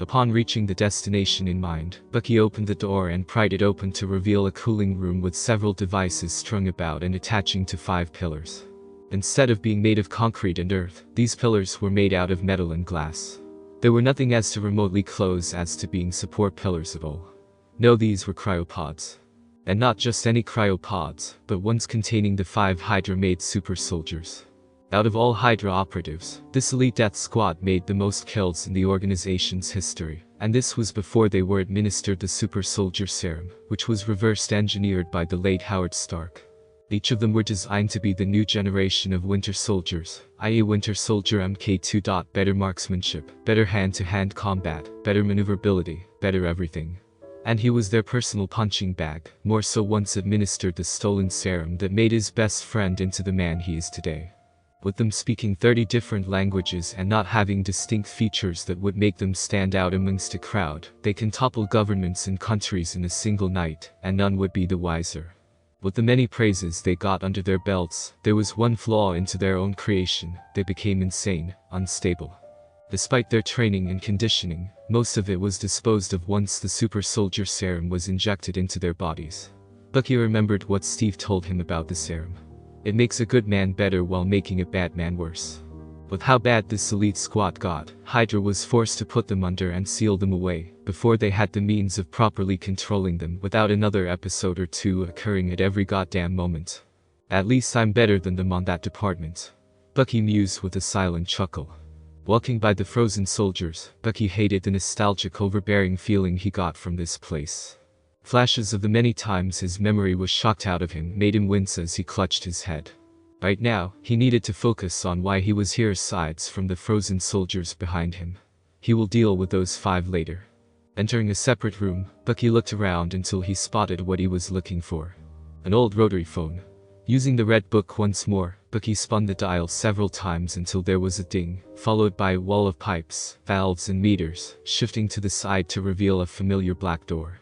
Upon reaching the destination in mind, Bucky opened the door and pried it open to reveal a cooling room with several devices strung about and attaching to 5 pillars. Instead of being made of concrete and earth, these pillars were made out of metal and glass. They were nothing as to remotely close as to being support pillars at all. No, these were cryopods. And not just any cryopods, but ones containing the 5 Hydra-made super soldiers. Out of all Hydra operatives, this elite death squad made the most kills in the organization's history, and this was before they were administered the super soldier serum, which was reverse engineered by the late Howard Stark. Each of them were designed to be the new generation of Winter Soldiers, i.e. Winter Soldier Mk2. Better marksmanship, better hand-to-hand combat, better maneuverability, better everything. And he was their personal punching bag, more so once administered the stolen serum that made his best friend into the man he is today. With them speaking 30 different languages and not having distinct features that would make them stand out amongst a crowd, they can topple governments and countries in a single night, and none would be the wiser. With the many praises they got under their belts, there was one flaw into their own creation: they became insane, unstable. Despite their training and conditioning, most of it was disposed of once the super soldier serum was injected into their bodies. Bucky remembered what Steve told him about the serum. It makes a good man better while making a bad man worse. With how bad this elite squad got, Hydra was forced to put them under and seal them away, before they had the means of properly controlling them without another episode or 2 occurring at every goddamn moment. At least I'm better than them on that department. Bucky mused with a silent chuckle. Walking by the frozen soldiers, Bucky hated the nostalgic overbearing feeling he got from this place. Flashes of the many times his memory was shocked out of him made him wince as he clutched his head. Right now, he needed to focus on why he was here aside from the frozen soldiers behind him. He will deal with those 5 later. Entering a separate room, Bucky looked around until he spotted what he was looking for. An old rotary phone. Using the red book once more, Bucky spun the dial several times until there was a ding, followed by a wall of pipes, valves and meters, shifting to the side to reveal a familiar black door.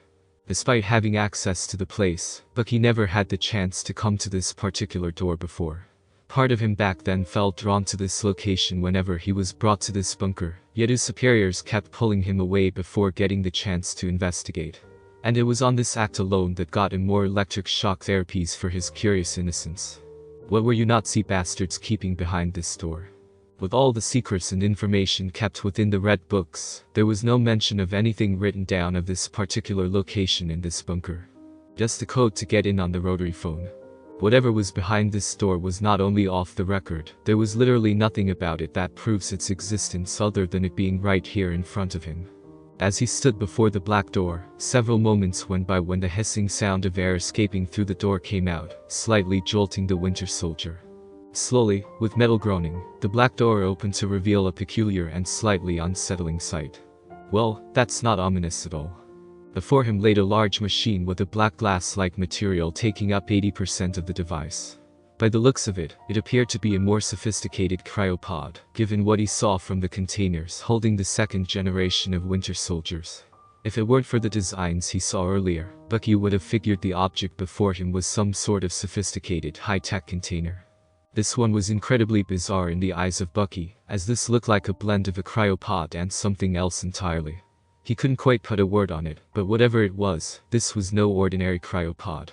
Despite having access to the place, Bucky never had the chance to come to this particular door before. Part of him back then felt drawn to this location whenever he was brought to this bunker, yet his superiors kept pulling him away before getting the chance to investigate. And it was on this act alone that got him more electric shock therapies for his curious innocence. What were you Nazi bastards keeping behind this door? With all the secrets and information kept within the red books, there was no mention of anything written down of this particular location in this bunker. Just the code to get in on the rotary phone. Whatever was behind this door was not only off the record, there was literally nothing about it that proves its existence other than it being right here in front of him. As he stood before the black door, several moments went by when the hissing sound of air escaping through the door came out, slightly jolting the Winter Soldier. Slowly, with metal groaning, the black door opened to reveal a peculiar and slightly unsettling sight. Well, that's not ominous at all. Before him laid a large machine with a black glass-like material taking up 80% of the device. By the looks of it, it appeared to be a more sophisticated cryopod, given what he saw from the containers holding the second generation of Winter Soldiers. If it weren't for the designs he saw earlier, Bucky would have figured the object before him was some sort of sophisticated high-tech container. This one was incredibly bizarre in the eyes of Bucky, as this looked like a blend of a cryopod and something else entirely. He couldn't quite put a word on it, but whatever it was, this was no ordinary cryopod.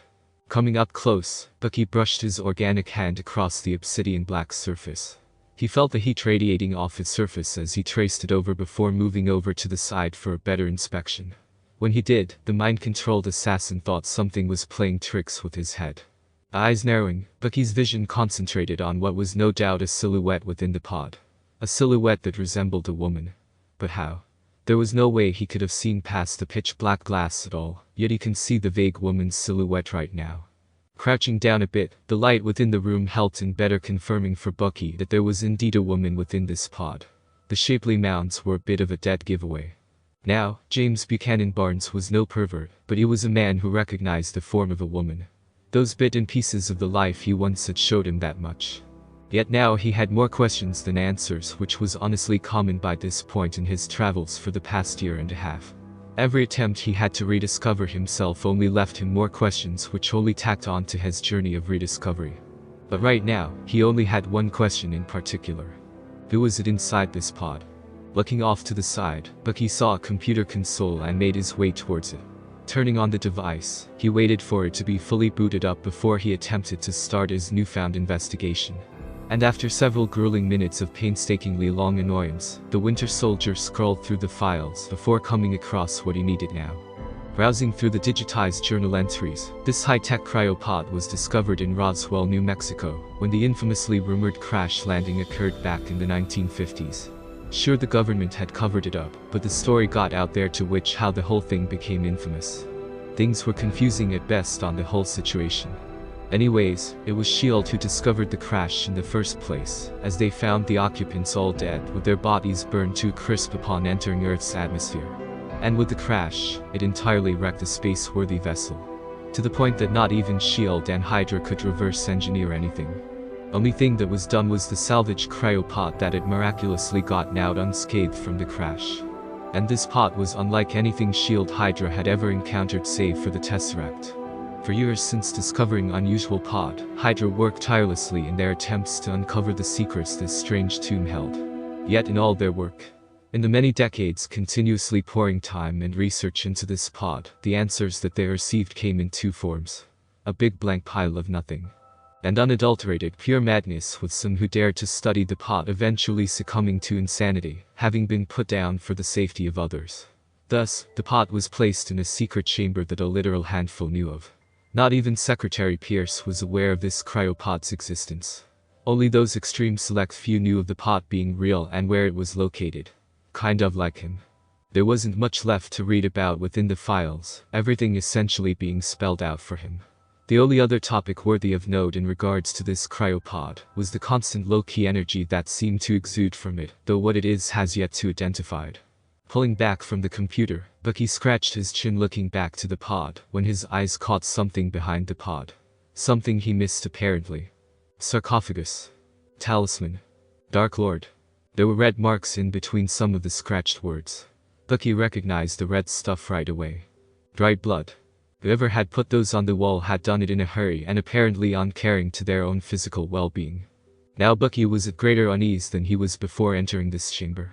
Coming up close, Bucky brushed his organic hand across the obsidian black surface. He felt the heat radiating off its surface as he traced it over before moving over to the side for a better inspection. When he did, the mind-controlled assassin thought something was playing tricks with his head. Eyes narrowing, Bucky's vision concentrated on what was no doubt a silhouette within the pod. A silhouette that resembled a woman. But how? There was no way he could have seen past the pitch-black glass at all, yet he can see the vague woman's silhouette right now. Crouching down a bit, the light within the room helped in better confirming for Bucky that there was indeed a woman within this pod. The shapely mounds were a bit of a dead giveaway. Now, James Buchanan Barnes was no pervert, but he was a man who recognized the form of a woman. Those bits and pieces of the life he once had showed him that much. Yet now he had more questions than answers, which was honestly common by this point in his travels for the past year and a half. Every attempt he had to rediscover himself only left him more questions, which only tacked on to his journey of rediscovery. But right now, he only had one question in particular. Who was it inside this pod? Looking off to the side, Bucky saw a computer console and made his way towards it. Turning on the device, he waited for it to be fully booted up before he attempted to start his newfound investigation. And after several grueling minutes of painstakingly long annoyance, the Winter Soldier scrolled through the files before coming across what he needed now. Browsing through the digitized journal entries, this high-tech cryopod was discovered in Roswell, New Mexico, when the infamously rumored crash landing occurred back in the 1950s. Sure, the government had covered it up, but the story got out there, to which how the whole thing became infamous. Things were confusing at best on the whole situation. Anyways, it was S.H.I.E.L.D. who discovered the crash in the first place, as they found the occupants all dead with their bodies burned to crisp upon entering Earth's atmosphere. And with the crash, it entirely wrecked the space-worthy vessel. To the point that not even S.H.I.E.L.D. and Hydra could reverse engineer anything. Only thing that was done was the salvage cryopod that had miraculously gotten out unscathed from the crash. And this pod was unlike anything S.H.I.E.L.D. Hydra had ever encountered save for the Tesseract. For years since discovering unusual pod, Hydra worked tirelessly in their attempts to uncover the secrets this strange tomb held. Yet in all their work, in the many decades continuously pouring time and research into this pod, the answers that they received came in two forms. A big blank pile of nothing. And unadulterated pure madness, with some who dared to study the pod eventually succumbing to insanity, having been put down for the safety of others. Thus, the pod was placed in a secret chamber that a literal handful knew of. Not even Secretary Pierce was aware of this cryopod's existence. Only those extreme select few knew of the pod being real and where it was located. Kind of like him. There wasn't much left to read about within the files, everything essentially being spelled out for him. The only other topic worthy of note in regards to this cryopod was the constant low-key energy that seemed to exude from it, though what it is has yet to be identified. Pulling back from the computer, Bucky scratched his chin looking back to the pod when his eyes caught something behind the pod. Something he missed apparently. Sarcophagus. Talisman. Dark Lord. There were red marks in between some of the scratched words. Bucky recognized the red stuff right away. Dried blood. Whoever had put those on the wall had done it in a hurry and apparently uncaring to their own physical well-being. Now Bucky was at greater unease than he was before entering this chamber.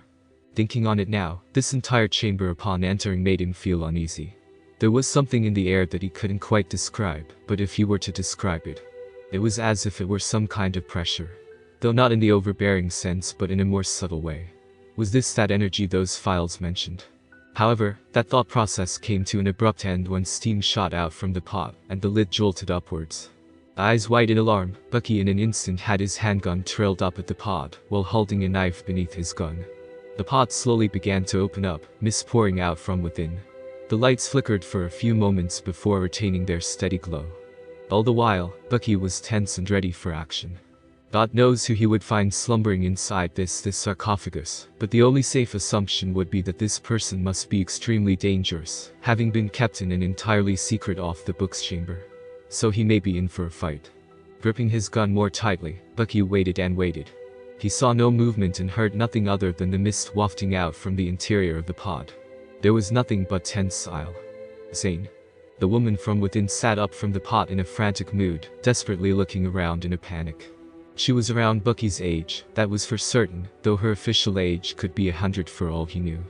Thinking on it now, this entire chamber upon entering made him feel uneasy. There was something in the air that he couldn't quite describe, but if he were to describe it, it was as if it were some kind of pressure. Though not in the overbearing sense but in a more subtle way. Was this that energy those files mentioned? However, that thought process came to an abrupt end when steam shot out from the pod and the lid jolted upwards. Eyes wide in alarm, Bucky in an instant had his handgun trailed up at the pod while holding a knife beneath his gun. The pot slowly began to open up, mist pouring out from within. The lights flickered for a few moments before retaining their steady glow. All the while, Bucky was tense and ready for action. God knows who he would find slumbering inside this sarcophagus, but the only safe assumption would be that this person must be extremely dangerous, having been kept in an entirely secret off-the-books chamber. So he may be in for a fight. Gripping his gun more tightly, Bucky waited and waited. He saw no movement and heard nothing other than the mist wafting out from the interior of the pod. There was nothing but tense silence. Zane. The woman from within sat up from the pot in a frantic mood, desperately looking around in a panic. She was around Bucky's age, that was for certain, though her official age could be 100 for all he knew.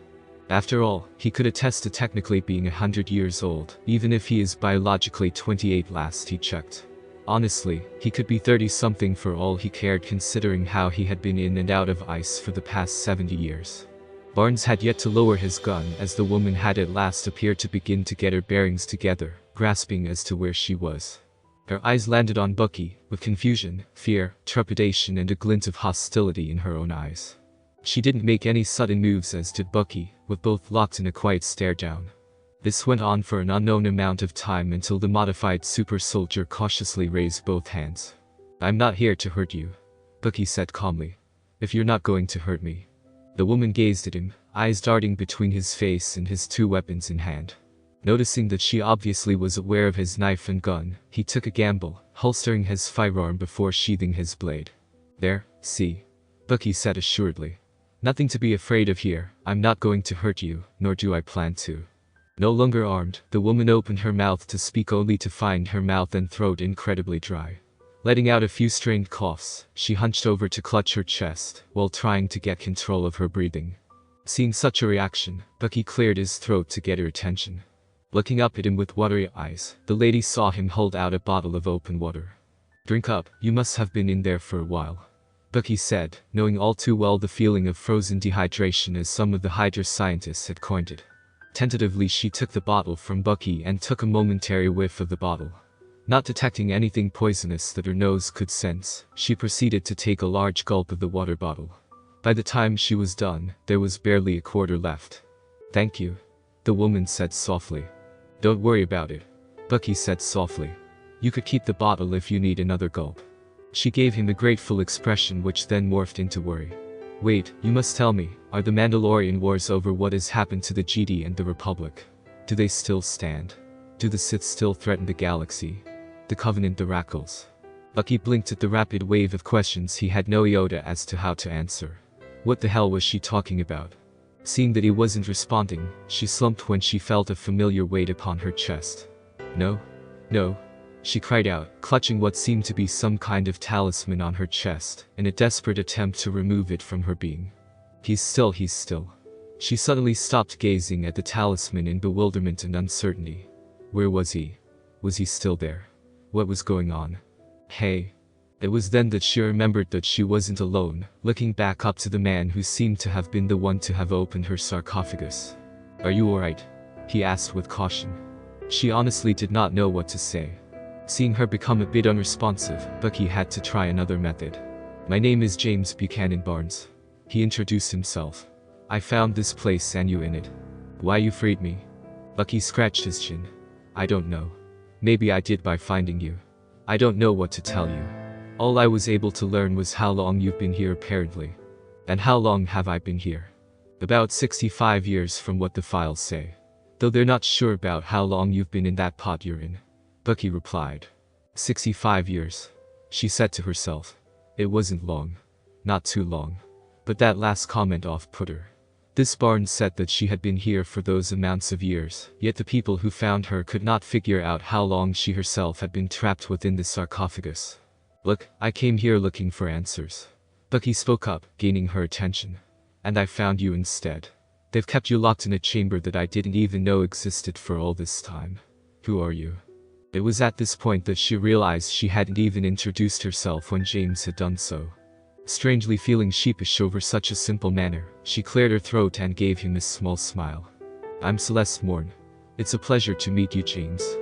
After all, he could attest to technically being 100 years old, even if he is biologically 28 last he checked. Honestly, he could be 30-something for all he cared considering how he had been in and out of ice for the past 70 years. Barnes had yet to lower his gun as the woman had at last appeared to begin to get her bearings together, grasping as to where she was. Her eyes landed on Bucky, with confusion, fear, trepidation and a glint of hostility in her own eyes. She didn't make any sudden moves as did Bucky, with both locked in a quiet stare down. This went on for an unknown amount of time until the modified super soldier cautiously raised both hands. "I'm not here to hurt you," Bucky said calmly. "If you're not going to hurt me." The woman gazed at him, eyes darting between his face and his two weapons in hand. Noticing that she obviously was aware of his knife and gun, he took a gamble, holstering his firearm before sheathing his blade. "There, see," Bucky said assuredly. "Nothing to be afraid of here. I'm not going to hurt you, nor do I plan to." No longer armed, the woman opened her mouth to speak only to find her mouth and throat incredibly dry. Letting out a few strained coughs, she hunched over to clutch her chest, while trying to get control of her breathing. Seeing such a reaction, Bucky cleared his throat to get her attention. Looking up at him with watery eyes, the lady saw him hold out a bottle of open water. "Drink up, you must have been in there for a while," Bucky said, knowing all too well the feeling of frozen dehydration as some of the Hydra scientists had coined it. Tentatively she took the bottle from Bucky and took a momentary whiff of the bottle. Not detecting anything poisonous that her nose could sense, she proceeded to take a large gulp of the water bottle. By the time she was done, there was barely a quarter left. "Thank you," the woman said softly. "Don't worry about it," Bucky said softly. "You could keep the bottle if you need another gulp." She gave him a grateful expression which then morphed into worry. "Wait, you must tell me, are the Mandalorian wars over? What has happened to the GD and the Republic? Do they still stand? Do the Sith still threaten the galaxy? The Covenant, the Rackles?" Bucky blinked at the rapid wave of questions he had no iota as to how to answer. What the hell was she talking about? Seeing that he wasn't responding, she slumped when she felt a familiar weight upon her chest. "No, no," she cried out, clutching what seemed to be some kind of talisman on her chest, in a desperate attempt to remove it from her being. He's still." She suddenly stopped gazing at the talisman in bewilderment and uncertainty. Where was he? Was he still there? What was going on? Hey. It was then that she remembered that she wasn't alone, looking back up to the man who seemed to have been the one to have opened her sarcophagus. "Are you alright?" he asked with caution. She honestly did not know what to say. Seeing her become a bit unresponsive, Bucky had to try another method. "My name is James Buchanan Barnes," he introduced himself. "I found this place and you in it. Why you freed me?" Bucky scratched his chin. "I don't know. Maybe I did by finding you. I don't know what to tell you. All I was able to learn was how long you've been here apparently. And how long have I been here? About 65 years from what the files say. Though they're not sure about how long you've been in that pot you're in," Bucky replied. 65 years, she said to herself. It wasn't long. Not too long. But that last comment off-put her. This Barnes said that she had been here for those amounts of years, yet the people who found her could not figure out how long she herself had been trapped within the sarcophagus. "Look, I came here looking for answers." Bucky spoke up, gaining her attention. "And I found you instead. They've kept you locked in a chamber that I didn't even know existed for all this time. Who are you?" It was at this point that she realized she hadn't even introduced herself when James had done so. Strangely feeling sheepish over such a simple manner, she cleared her throat and gave him a small smile. "I'm Celeste Morn. It's a pleasure to meet you, James."